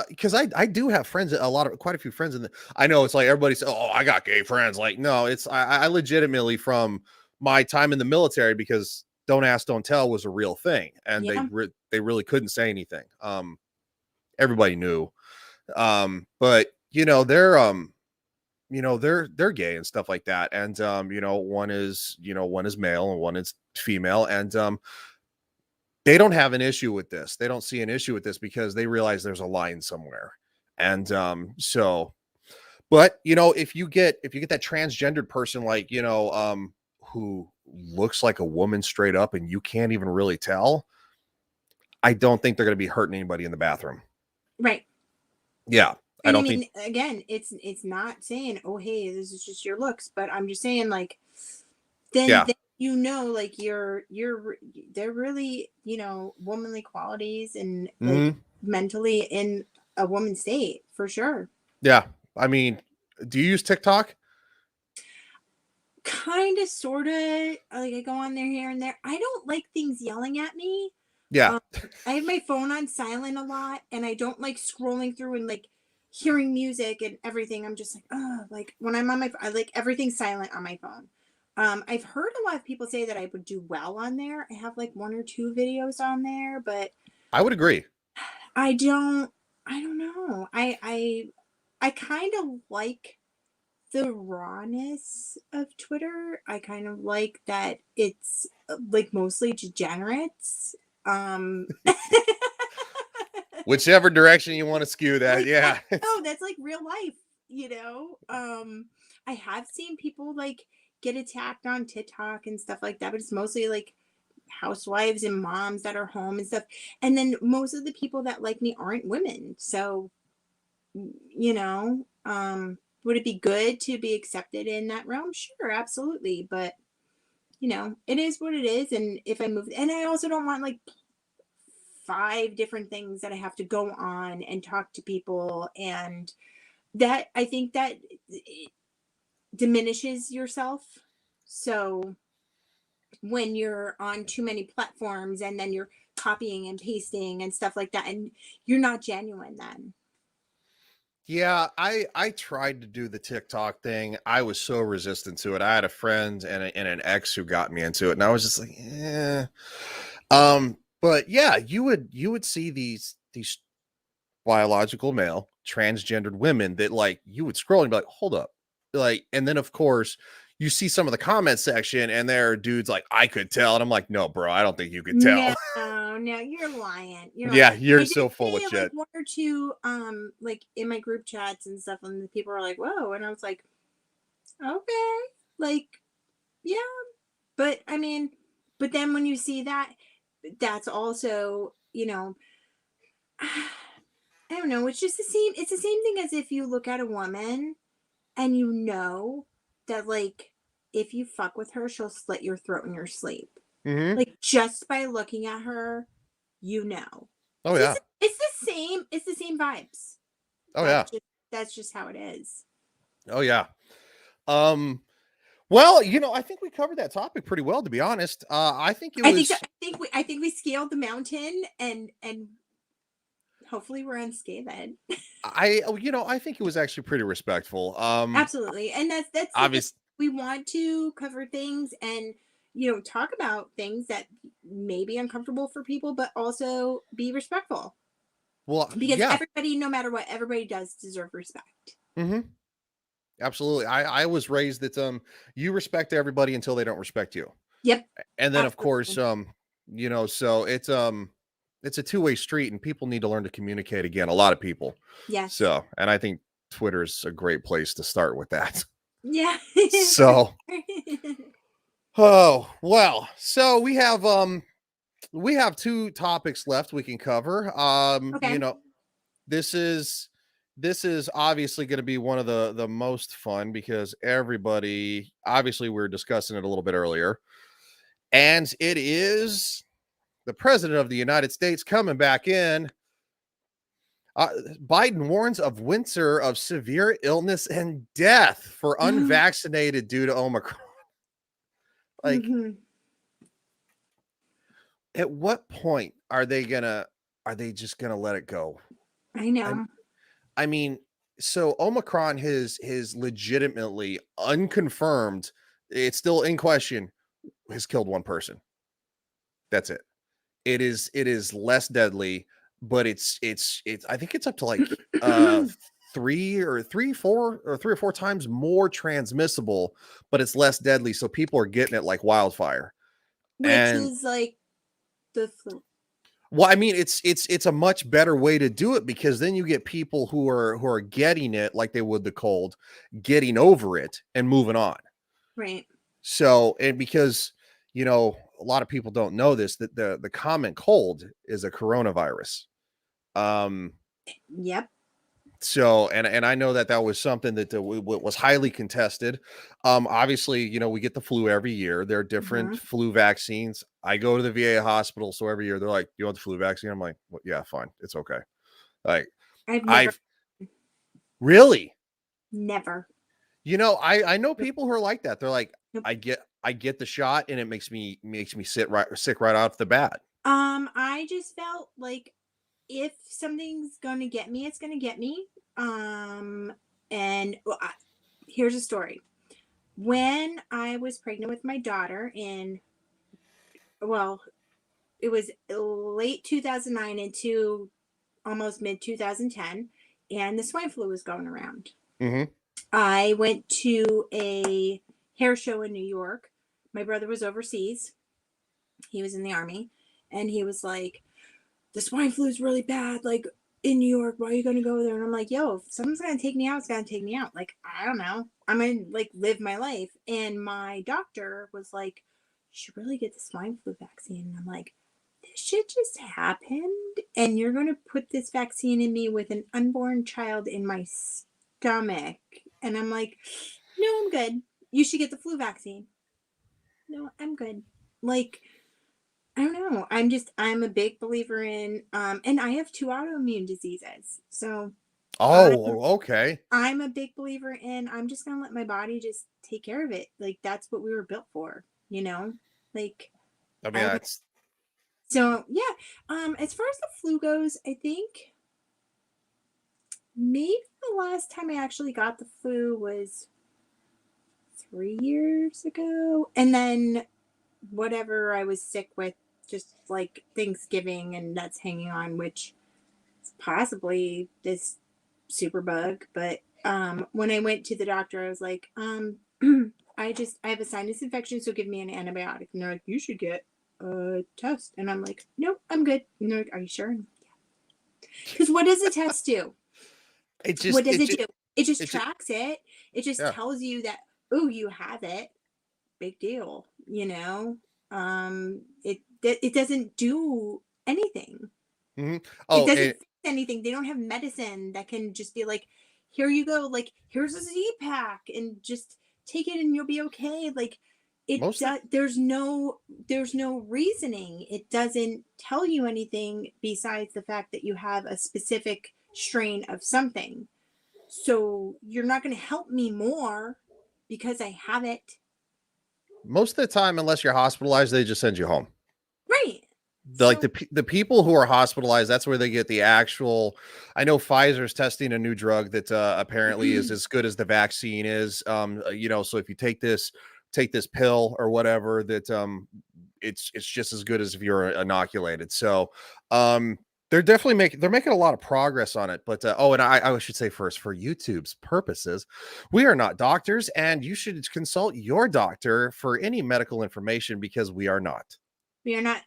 because I do have friends, quite a few friends in the I know it's like everybody says, oh, I got gay friends. Like, no, it's I legitimately from my time in the military, because don't ask, don't tell was a real thing, and Yeah, they really couldn't say anything. Everybody knew. But they're gay and stuff like that. And one is male and one is female. And they don't have an issue with this. They don't see an issue with this because they realize there's a line somewhere. And so but if you get that transgendered person, like, who looks like a woman straight up and you can't even really tell, I don't think they're going to be hurting anybody in the bathroom. right. Yeah. I And I don't think mean, again, it's not saying, "Oh, hey, this is just your looks," but I'm just saying, like, then yeah. like they're really, womanly qualities, and like Mhm. mentally in a woman state for sure. Yeah. I mean, do you use TikTok? Kind of, sort of. Like, I go on there here and there. I don't like things yelling at me. Yeah. Um, I have my phone on silent a lot, and I don't like scrolling through and like hearing music and everything. I'm just like, oh, like when I'm on my, I like everything silent on my phone. I've heard a lot of people say that I would do well on there. I have like one or two videos on there, but I would agree. I don't, I don't know. I kind of like the rawness of Twitter. I kind of like that it's like mostly degenerates. Um Whichever direction you want to skew that. like Yeah. no, that's like real life, you know. I have seen people like get attacked on TikTok and stuff like that, but it's mostly like housewives and moms that are home and stuff. And then most of the people that like me aren't women. So, you know, would it be good to be accepted in that realm? Sure, absolutely. But you know, it is what it is. And if I move, and I also don't want like five different things that I have to go on and talk to people. And that I think that it diminishes yourself. So when you're on too many platforms and then you're copying and pasting and stuff like that, and you're not genuine then. Yeah, I tried to do the TikTok thing. I was so resistant to it. I had a friend and an ex who got me into it, and I was just like, eh. But yeah, you would see these biological male transgendered women that like you would scroll and be like, hold up, like, and then of course you see some of the comment section, and there are dudes like, I could tell, and I'm like, no, bro, I don't think you could No, tell. no, you're lying. You're lying. Yeah, you're I did so full of see like shit. one or two like in my group chats and stuff, and the people were like, whoa, and I was like, okay, like, yeah. But I mean, but then when you see that, that's also, you know, I don't know, it's just the same, it's the same thing as if you look at a woman and you know that like if you fuck with her, she'll slit your throat in your sleep. Hmm. Like just by looking at her, you know. Oh It's yeah. just it's the same vibes. Oh That's yeah. just that's just how it is. Oh yeah. Um, well, I think we covered that topic pretty well, to be honest. I think it I think so. was I think we scaled the mountain and hopefully we're unscathed. I think it was actually pretty respectful. Absolutely. And that's the thing. Obvious. We want to cover things and talk about things that may be uncomfortable for people, but also be respectful. Well, Because yeah. everybody, no matter what, everybody does deserve respect. Hmm. Absolutely. I was raised that you respect everybody until they don't respect you. Yep. And then of course, Absolutely. so it's a two-way street, and people need to learn to communicate again, a lot of people. Yes. So, and I think Twitter's a great place to start with that. Yeah. So, oh, well, so we have two topics left we can cover. Okay. This is obviously going to be one of the most fun, because everybody, obviously we're discussing it a little bit earlier, and it is the president of the United States coming back in. Biden warns of winter of severe illness and death for unvaccinated due to Omicron. Like, Hmm. at what point are they just gonna let it go? I know. I mean, so Omicron has legitimately unconfirmed, it's still in question, has killed one person. That's it. It is less deadly, but it's I think it's up to like three or four times more transmissible, but it's less deadly. So people are getting it like wildfire. Which And is like the flu. well, I mean, it's a much better way to do it, because then you get people who are getting it like they would the cold, getting over it and moving on. Right. So, and because a lot of people don't know this, that the common cold is a coronavirus. Um, Yep. so, and I know that was something that was highly contested. Obviously, we get the flu every year. There are different Hmm. flu vaccines. I go to the VA hospital, so every year they're like, "You want the flu vaccine?" I'm like, well, "Yeah, fine, it's okay." Like, I've never, I've really, never. I know people who are like that. They're like, Nope. I get the shot, and it makes me sick right off the bat. I just felt like if something's gonna get me, it's gonna get me. And well, here's a story. When I was pregnant with my daughter well, it was late 2009 into almost mid 2010, and the swine flu was going around. Mm-hmm. I went to a hair show in New York. My brother was overseas. He was in the army, and he was like, the swine flu is really bad. Like in New York, why are you going to go there? And I'm like, yo, if someone's going to take me out, it's going to take me out. Like, I don't know. I'm going to like live my life. And my doctor was like, you should really get the swine flu vaccine. And I'm like, this shit just happened. And you're going to put this vaccine in me with an unborn child in my stomach. And I'm like, no, I'm good. You should get the flu vaccine. No, I'm good. Like, I don't know. I'm a big believer in, and I have 2 autoimmune diseases. So Okay. I'm a big believer in, I'm just going to let my body just take care of it. Like, that's what we were built for, you know? Like, I mean, that's so yeah. As far as the flu goes, I think maybe the last time I actually got the flu was 3 years ago. And then whatever I was sick with, just like Thanksgiving, and that's hanging on, which is possibly this super bug. But when I went to the doctor, I was like, I have a sinus infection, so give me an antibiotic. And they're like, you should get a test. And I'm like, nope, I'm good. And they're like, are you sure? Yeah. Because what does a test do? What does it do? It just tracks it. It just tells you that, oh, you have it. Big deal, you know? It doesn't do anything. Mm-hmm. It doesn't fix anything. They don't have medicine that can just be like, here you go, like here's a Z-Pack and just take it and you'll be okay. Like there's no reasoning. It doesn't tell you anything besides the fact that you have a specific strain of something. So you're not going to help me more because I have it. Most of the time, unless you're hospitalized, they just send you home. Right. The people who are hospitalized, that's where they get the actual. I know Pfizer's testing a new drug that apparently is as good as the vaccine is. So if you take this pill or whatever, that it's just as good as if you're inoculated. So they're definitely making a lot of progress on it. But and I should say first, for YouTube's purposes, we are not doctors, and you should consult your doctor for any medical information, because we are not. We are not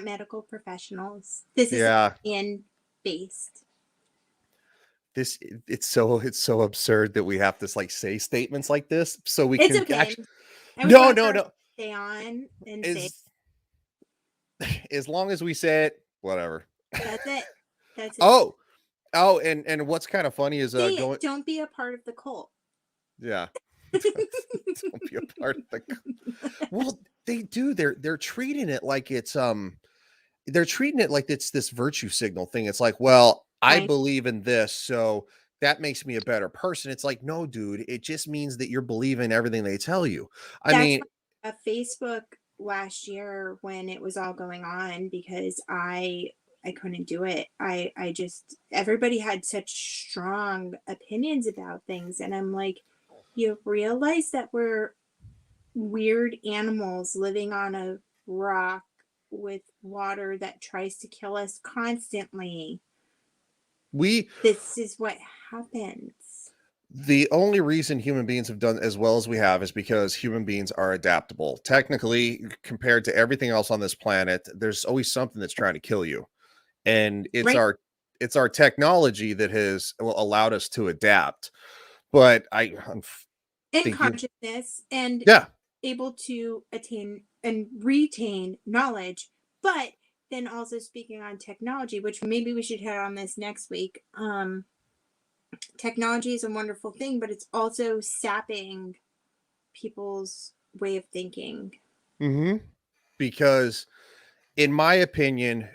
medical professionals. This is opinion based. It's so absurd that we have to like say statements like this so we can okay. Actually, no. Stay on and as long as we say it, whatever. That's it. That's it. Oh, and what's kind of funny is don't be a part of the cult. Yeah. Don't be a part of the cult. Well, they do. They're treating it like it's this virtue signal thing. It's like, well, I believe in this, so that makes me a better person. It's like, no, dude, it just means that you're believing everything they tell you. I mean, Facebook last year when it was all going on, because I couldn't do it. I just, everybody had such strong opinions about things. And I'm like, you realize that we're weird animals living on a rock with water that tries to kill us constantly. This is what happens. The only reason human beings have done as well as we have is because human beings are adaptable. Technically, compared to everything else on this planet, there's always something that's trying to kill you. And it's our technology that has allowed us to adapt. But consciousness and able to attain and retain knowledge. But then also, speaking on technology, which maybe we should hit on this next week, technology is a wonderful thing, but it's also sapping people's way of thinking. Mm-hmm. Because in my opinion,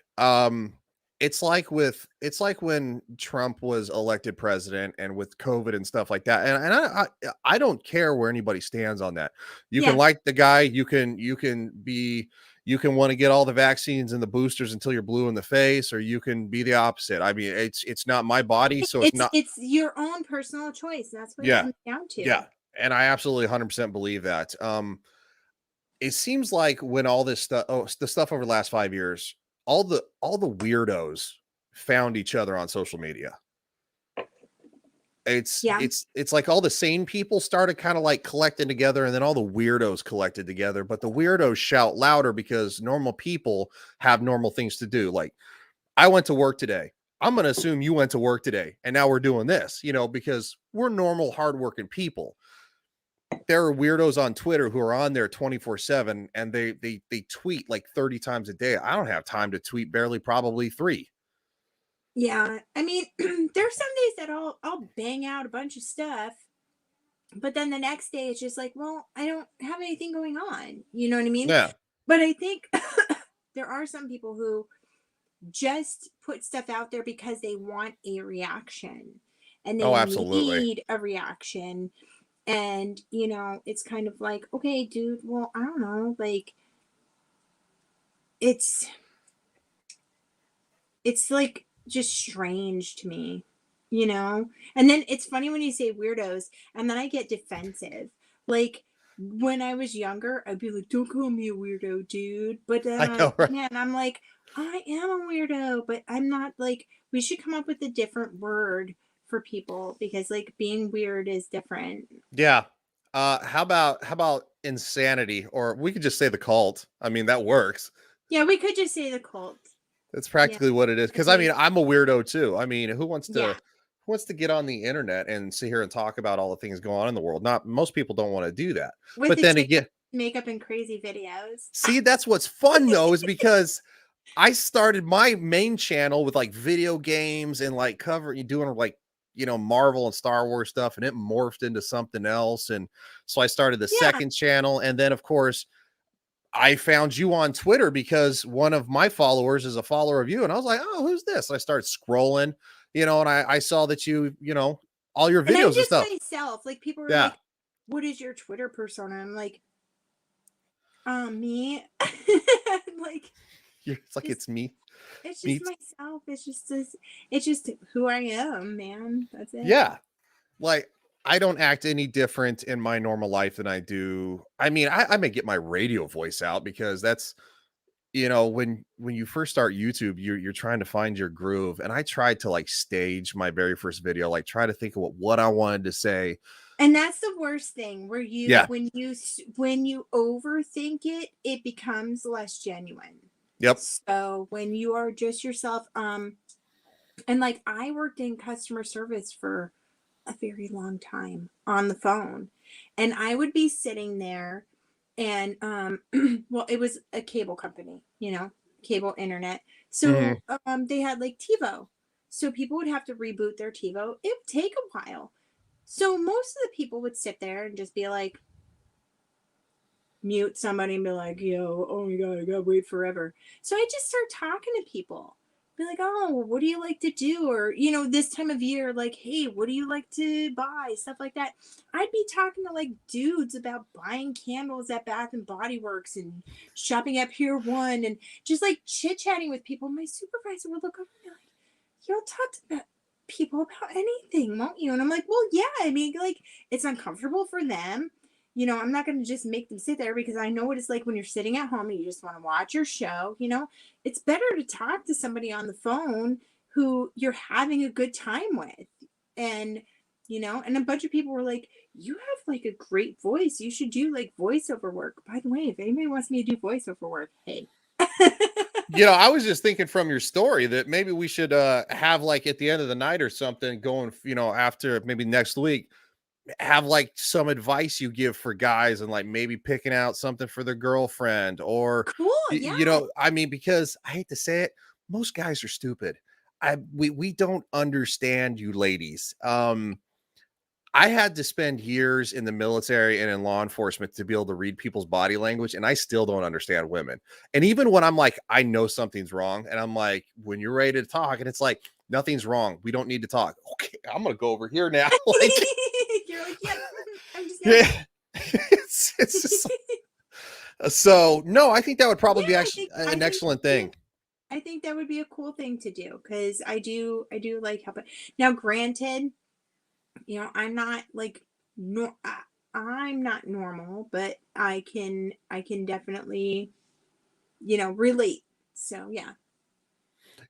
it's like when Trump was elected president and with COVID and stuff like that. And I don't care where anybody stands on that. You can like the guy, you can be, you can want to get all the vaccines and the boosters until you're blue in the face, or you can be the opposite. I mean, it's not my body, so it's not. It's your own personal choice. That's what it Yeah, comes down to. yeah, and I absolutely 100% believe that. It seems like when all this stuff, the stuff over the last 5 years, all the weirdos found each other on social media. It's Yeah. it's like all the sane people started kind of like collecting together, and then all the weirdos collected together. But the weirdos shout louder because normal people have normal things to do. Like, I went to work today. I'm going to assume you went to work today, and now we're doing this, because we're normal, hardworking people. There are weirdos on Twitter who are on there 24/7, and they tweet like 30 times a day. I don't have time to tweet barely, probably 3. Yeah, I mean, there's some days that I'll bang out a bunch of stuff, but then the next day it's just like, well, I don't have anything going on. You know what I mean? Yeah. But I think there are some people who just put stuff out there because they want a reaction and Oh, they absolutely. need a reaction. And, it's kind of like, okay, dude, well, I don't know, like it's like just strange to me, And then it's funny when you say weirdos, and then I get defensive. Like when I was younger, I'd be like, "Don't call me a weirdo, dude." But then I know, right? man, I'm like, I am a weirdo, but I'm not. Like, we should come up with a different word for people because like being weird is different. Yeah. How about insanity, or we could just say the cult. I mean, that works. Yeah, we could just say the cult. That's Yeah, practically what it is. that's Because I what mean, it, I'm a weirdo too. I mean, yeah. who wants to get on the internet and sit here and talk about all the things going on in the world? Not most people don't want to do that. With But the then chick again, makeup and crazy videos. see, that's what's fun though, is because I started my main channel with like video games and like doing like, Marvel and Star Wars stuff, and it morphed into something else. And so I started the Yeah. second channel. And then, of course, I found you on Twitter because one of my followers is a follower of you. And I was like, oh, who's this? And I started scrolling, and I saw that all your And I'm videos and just stuff. myself. Like people are Yeah. like, "What is your Twitter persona?" I'm like, me." Like It's like, just it's me. it's Me. just myself. It's just who I am, man. That's it. Yeah. Like, I don't act any different in my normal life than I do. I mean, I may get my radio voice out because that's, when you first start YouTube, you're trying to find your groove. And I tried to like stage my very first video, like try to think of what I wanted to say. And that's the worst thing where Yeah. when you overthink it, it becomes less genuine. Yep. So when you are just yourself, and like I worked in customer service for a very long time on the phone, and I would be sitting there and well, it was a cable company, cable internet. Mhm. So they had like TiVo. So people would have to reboot their TiVo. It would take a while. So most of the people would sit there and just be like, mute somebody and be like, yo, oh my God, I gotta wait forever. So I just start talking to people. Be like, oh, well, what do you like to do? Or, this time of year, like, hey, what do you like to buy? Stuff like that. I'd be talking to like dudes about buying candles at Bath and Body Works and shopping at Pier 1 and just like chit-chatting with people. My supervisor would look up and be like, you'll talk to people about anything, won't you? And I'm like, well, yeah, I mean, like, it's uncomfortable for them. I'm not going to just make them sit there because I know what it's like when you're sitting at home and you just want to watch your show. It's better to talk to somebody on the phone who you're having a good time with. And, and a bunch of people were like, you have like a great voice. You should do like voiceover work. By the way, if anybody wants me to do voiceover work, hey. I was just thinking from your story that maybe we should have like at the end of the night or something going, after maybe next week, have like some advice you give for guys and like maybe picking out something for their girlfriend or Cool. Yeah. I mean, because I hate to say it, most guys are stupid. We don't understand you ladies. I had to spend years in the military and in law enforcement to be able to read people's body language, and I still don't understand women. And even when I'm like, I know something's wrong, and I'm like, when you're ready to talk, and it's like, nothing's wrong. We don't need to talk. Okay, I'm gonna go over here now. Like, You're like, yep, I'm just yeah, it's just So no, I think that would probably be Yeah, actually I an think excellent yeah, thing. I think that would be a cool thing to do because I do like helping. Now, granted, I'm not like no, I'm not normal, but I can definitely relate. So yeah,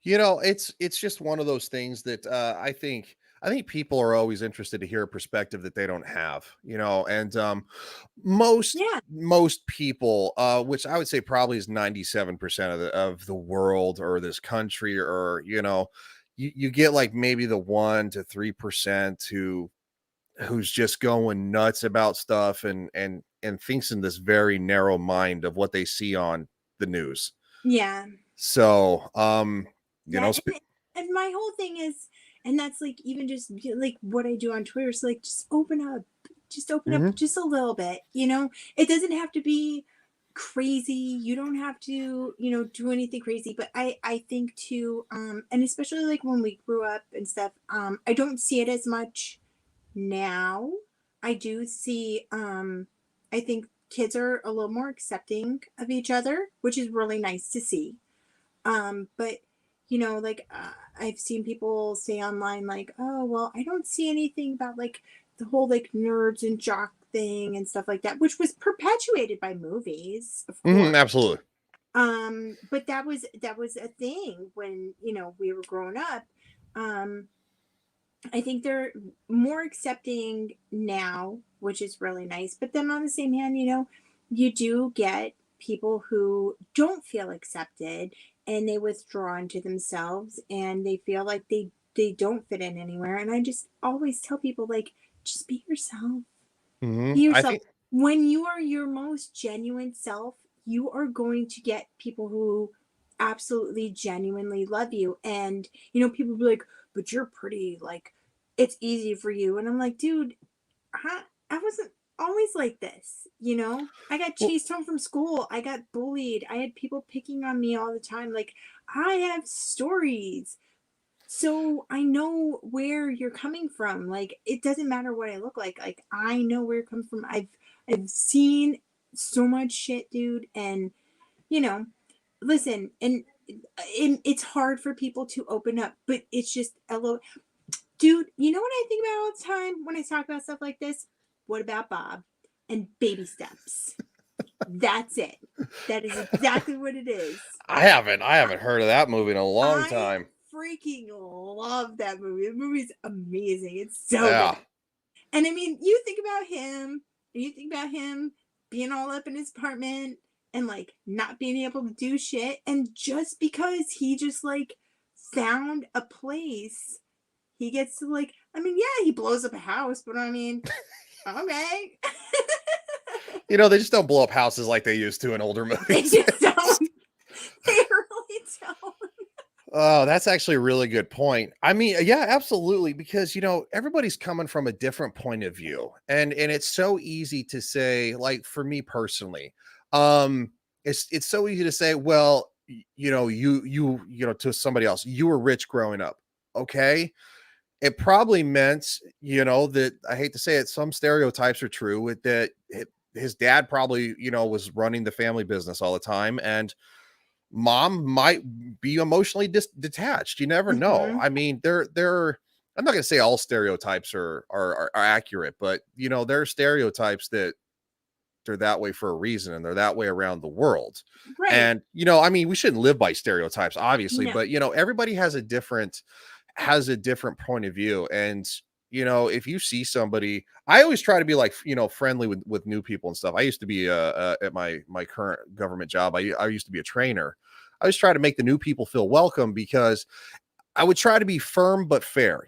It's just one of those things that I think people are always interested to hear a perspective that they don't have, and most yeah, most people, which I would say probably is 97% of the world or this country, or you get like maybe the 1 to 3% who's just going nuts about stuff and thinks in this very narrow mind of what they see on the news. yeah. So, you Yeah, know, and my whole thing is, and that's like even just like what I do on Twitter. So like, just open up Mhm. just a little bit. It doesn't have to be crazy. You don't have to, do anything crazy. But I think too, and especially like when we grew up and stuff, I don't see it as much now. I do see, I think kids are a little more accepting of each other, which is really nice to see. But like I've seen people say online, like, oh, well, I don't see anything about like the whole like nerds and jock thing and stuff like that, which was perpetuated by movies, of Mhm, course. absolutely. But that was a thing when, we were growing up. Um, I think they're more accepting now, which is really nice. But then on the same hand, you do get people who don't feel accepted and they withdraw into themselves and they feel like they don't fit in anywhere. And I just always tell people like just be yourself. Be I yourself. think When you are your most genuine self, you are going to get people who absolutely genuinely love you. And people be like, but you're pretty, like it's easy for you. And I'm like, dude, I wasn't always like this. I got well, chased home from school. I got bullied. I had people picking on me all the time. Like, I have stories. So I know where you're coming from. Like, it doesn't matter what I look like. Like, I know where it comes from. I've seen so much shit, dude. And you know, listen, and it's hard for people to open up, but it's just a little. Dude, you know what I think about all the time when I talk about stuff like this? What about Bob and baby steps? That's it. That is exactly what it is. I haven't heard of that movie in a long I time. freaking love that movie. The movie's amazing. It's so good. Yeah. And I mean, you think about him, and you think about him being all up in his apartment and like not being able to do shit. And just because he just like found a place, he gets to like, I mean, yeah, he blows up a house, but I mean, okay. They just don't blow up houses like they used to in older They movies. just don't. They really don't. Oh, that's actually a really good point. I mean, yeah, absolutely, because everybody's coming from a different point of view. And it's so easy to say, like for me personally, it's so easy to say, well, to somebody else, you were rich growing up. Okay. It probably meant, that I hate to say it, some stereotypes are true with that. His dad probably, was running the family business all the time, and mom might be emotionally detached. You never know. Mm-hmm. I mean, I'm not going to say all stereotypes are accurate, but there are stereotypes that they're that way for a reason, and they're that way around the world. Right. And I mean, we shouldn't live by stereotypes, obviously, No. but everybody has a different point of view. And if you see somebody, I always try to be like friendly with new people and stuff. I used to be at my current government job, I used to be a trainer. I always try to make the new people feel welcome, because I would try to be firm but fair,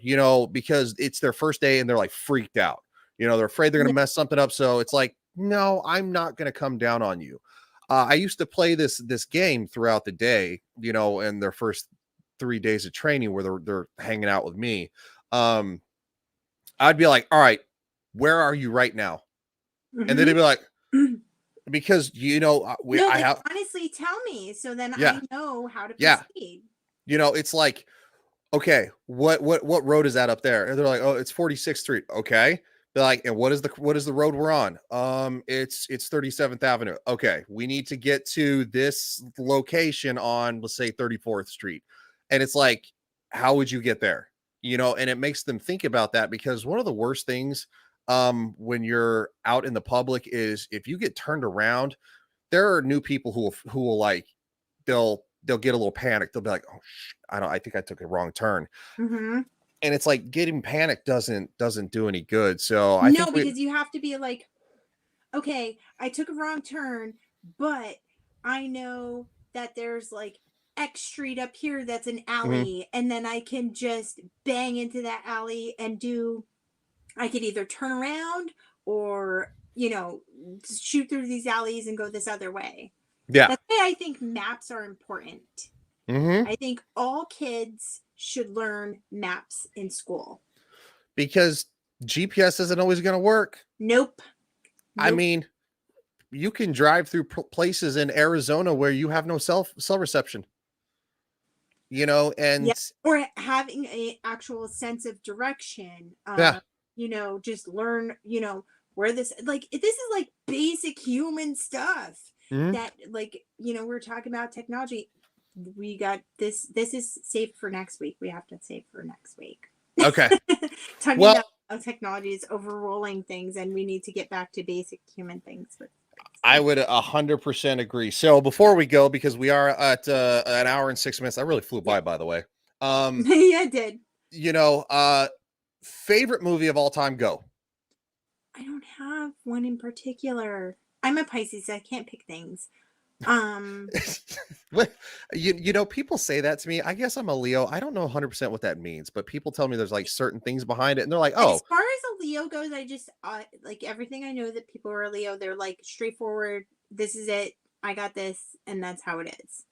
because it's their first day and they're like freaked out. They're afraid they're going to mess something up. So it's like, no, I'm not going to come down on you. I used to play this game throughout the day, in their first 3 days of training where they're hanging out with me. Um, I'd be like, all right, where are you right now? And then they'd be Mm-hmm. like, because No, I like have, honestly, tell me so then yeah, I know how to yeah. proceed. It's like, okay, what road is that up there? And they're like, oh, it's 46th Street. Okay. They're like, and what is the road we're on? It's 37th Avenue. Okay, we need to get to this location on, let's say, 34th Street. And it's like, how would you get there? You know, and it makes them think about that, because one of the worst things when you're out in the public is if you get turned around, there are new people who will like, they'll get a little panicked. They'll be like, oh, I think I took a wrong turn. Mm-hmm. And it's like, getting panicked doesn't do any good. So I No, think because you have to be like, okay, I took a wrong turn, but I know that there's like X street up here that's an alley, and then I can just bang into that alley and I could either turn around or, shoot through these alleys and go this other way. yeah. That's why I think maps are important. Mm-hmm. I think all kids should learn maps in school. Because GPS isn't always going to work. Nope. I mean, you can drive through places in Arizona where you have no cell reception. And or having an actual sense of direction. Just learn, where this is like basic human stuff that we're talking about technology. We got this is saved for next week. We have to save for next week. Okay. Talking about how technology is overruling things, and we need to get back to basic human things. I would 100% agree. So before we go, because we are at an hour and 6 minutes, I really flew by the way. Yeah, it did. Favorite movie of all time, go. I don't have one in particular. I'm a Pisces, so I can't pick things. People say that to me. I guess I'm a Leo. I don't know 100% what that means, but people tell me there's like certain things behind it, and they're like, oh, as far as a Leo goes, I just like everything I know that people are a Leo, they're like straightforward. This is it. I got this, and that's how it is.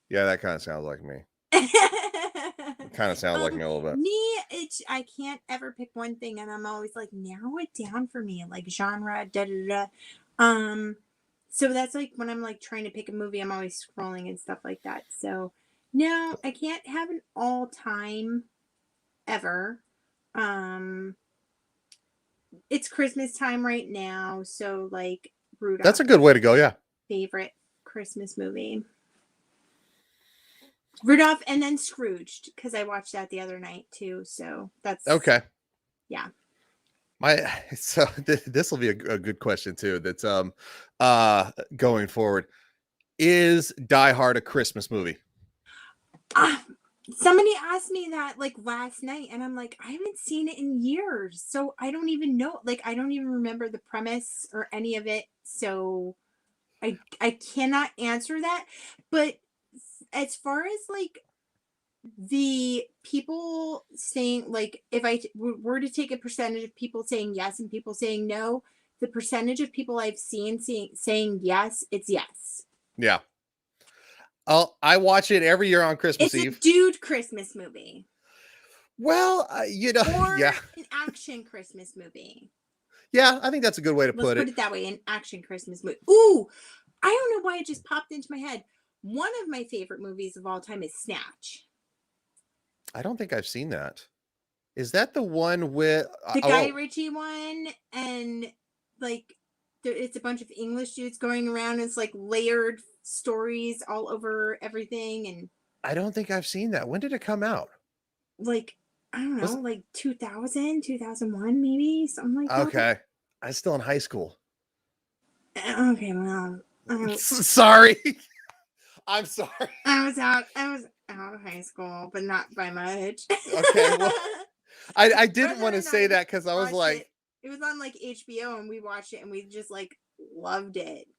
Yeah, that kind of sounds like me. Kind of sounds like me a little bit. I can't ever pick one thing, and I'm always like, narrow it down for me, like genre, So that's like when I'm like trying to pick a movie, I'm always scrolling and stuff like that. So no, I can't have an all time ever. It's Christmas time right now, so like Rudolph. That's a good way to go. Yeah. Favorite Christmas movie. Rudolph, and then Scrooged, because I watched that the other night too. So that's okay. Yeah. So this will be a good question too. That's going forward. Is Die Hard a Christmas movie? Somebody asked me that like last night, and I'm like, I haven't seen it in years, so I don't even know. Like, I don't even remember the premise or any of it, so I cannot answer that. But as far as like the people saying, like, if I were to take a percentage of people saying yes and people saying no, the percentage of people I've seen saying yes, it's yes. Yeah. I watch it every year on Christmas Eve. It's a dude Christmas movie. Well, or yeah, an action Christmas movie. Yeah, I think that's a good way to put it that way. An action Christmas movie. Ooh, I don't know why it just popped into my head. One of my favorite movies of all time is Snatch. I don't think I've seen that. Is that the one with the Guy Ritchie one? And like, it's a bunch of English dudes going around. It's like layered stories all over everything. And I don't think I've seen that. When did it come out? Like, I don't know, like 2000, 2001, maybe, something like that. Okay. I was still in high school. Okay, well, sorry. I'm sorry. I was out of high school, but not by much. Okay, well, I didn't want to say that because I was like, it was on like HBO, and we watched it, and we just like loved it.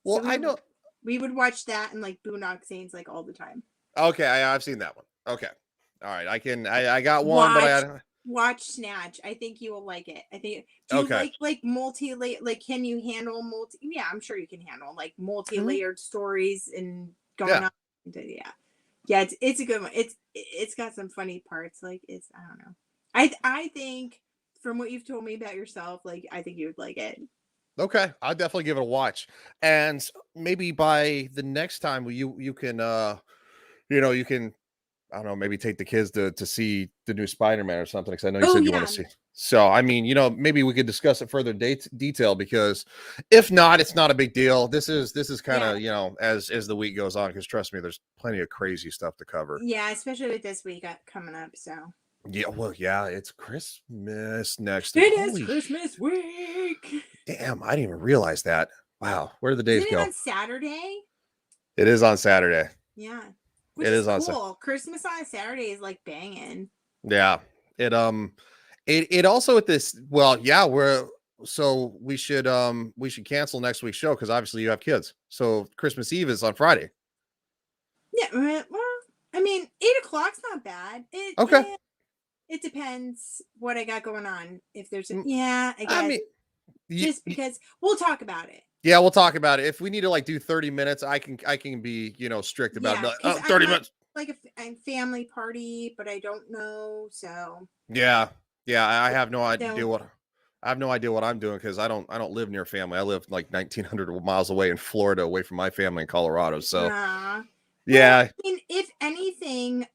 Well, so I know we would watch that and like Boondock Saints like all the time. Okay, I've seen that one. Okay, all right, I got one, but watch Snatch. I think you will like it. I think. Do you like multi-layered? Like, can you handle multi? Yeah, I'm sure you can handle like multi-layered stories and going on. Yeah, it's a good one. It's got some funny parts. Like, I don't know. I think from what you've told me about yourself, like, I think you would like it. Okay, I'll definitely give it a watch, and maybe by the next time you can you can I don't know, maybe take the kids to see the new Spider-Man or something, because I know you Oh, said you want to see. So, I mean, maybe we could discuss it further detail, because if not, it's not a big deal. This is kind of, as the week goes on, because trust me, there's plenty of crazy stuff to cover. Yeah, especially with this week coming up. So Yeah, well, yeah, it's Christmas next it week. is Christmas week. Damn, I didn't even realize that. Wow, where did the days Isn't it go? on Saturday? It is on Saturday. Yeah, which It is is on cool. Christmas on a Saturday is like banging. Yeah. It also at this, well, yeah, we should cancel next week's show, because obviously you have kids. So Christmas Eve is on Friday. Yeah, well, I mean, 8:00's not bad. Okay. It depends what I got going on. If there's I I guess mean, just because we'll talk about it. yeah, we'll talk about it. If we need to do 30 minutes, I can be, strict about it. Yeah, 30 minutes. Like a family party, but I don't know. So Yeah. I have no idea So- what I'm doing, because I don't live near family. I live like 1,900 miles away in Florida, away from my family in Colorado. So yeah. yeah. I mean, if anything,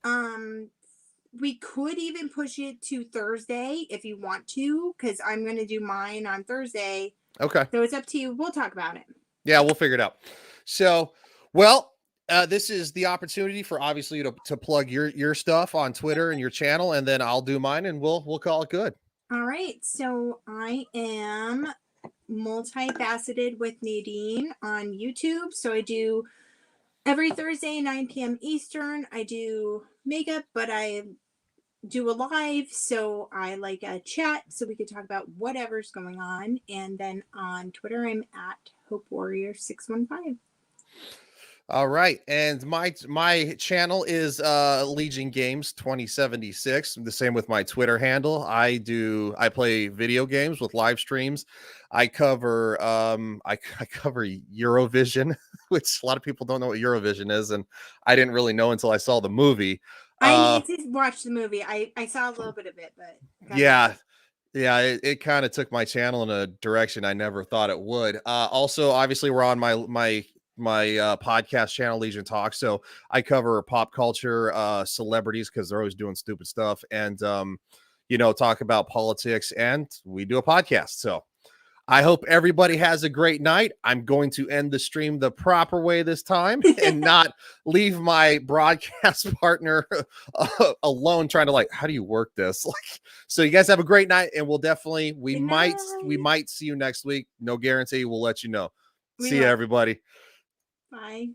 we could even push it to Thursday if you want to, because I'm going to do mine on Thursday. Okay. So it's up to you. We'll talk about it. Yeah, we'll figure it out. So, well, this is the opportunity for obviously to plug your stuff on Twitter and your channel, and then I'll do mine, and we'll call it good. All right. So I am multifaceted with Nadine on YouTube. So I do every Thursday, 9 p.m. Eastern. I do makeup, but I do a live. So I like a chat so we can talk about whatever's going on. And then on Twitter, I'm at Hope Warrior 615. All right, and my channel is Legion Games 2076. The same with my Twitter handle. I play video games with live streams. I cover I cover Eurovision, which a lot of people don't know what Eurovision is, and I didn't really know until I saw the movie. I need to watch the movie. I saw a little bit of it, but yeah. It kind of took my channel in a direction I never thought it would. Also, obviously, we're on my podcast channel, Legion Talk. So I cover pop culture, celebrities, because they're always doing stupid stuff, and talk about politics, and we do a podcast. So I hope everybody has a great night. I'm going to end the stream the proper way this time and not leave my broadcast partner alone trying to how do you work this? So you guys have a great night, and we might see you next week. No guarantee. We'll let you know. See you, everybody. Bye.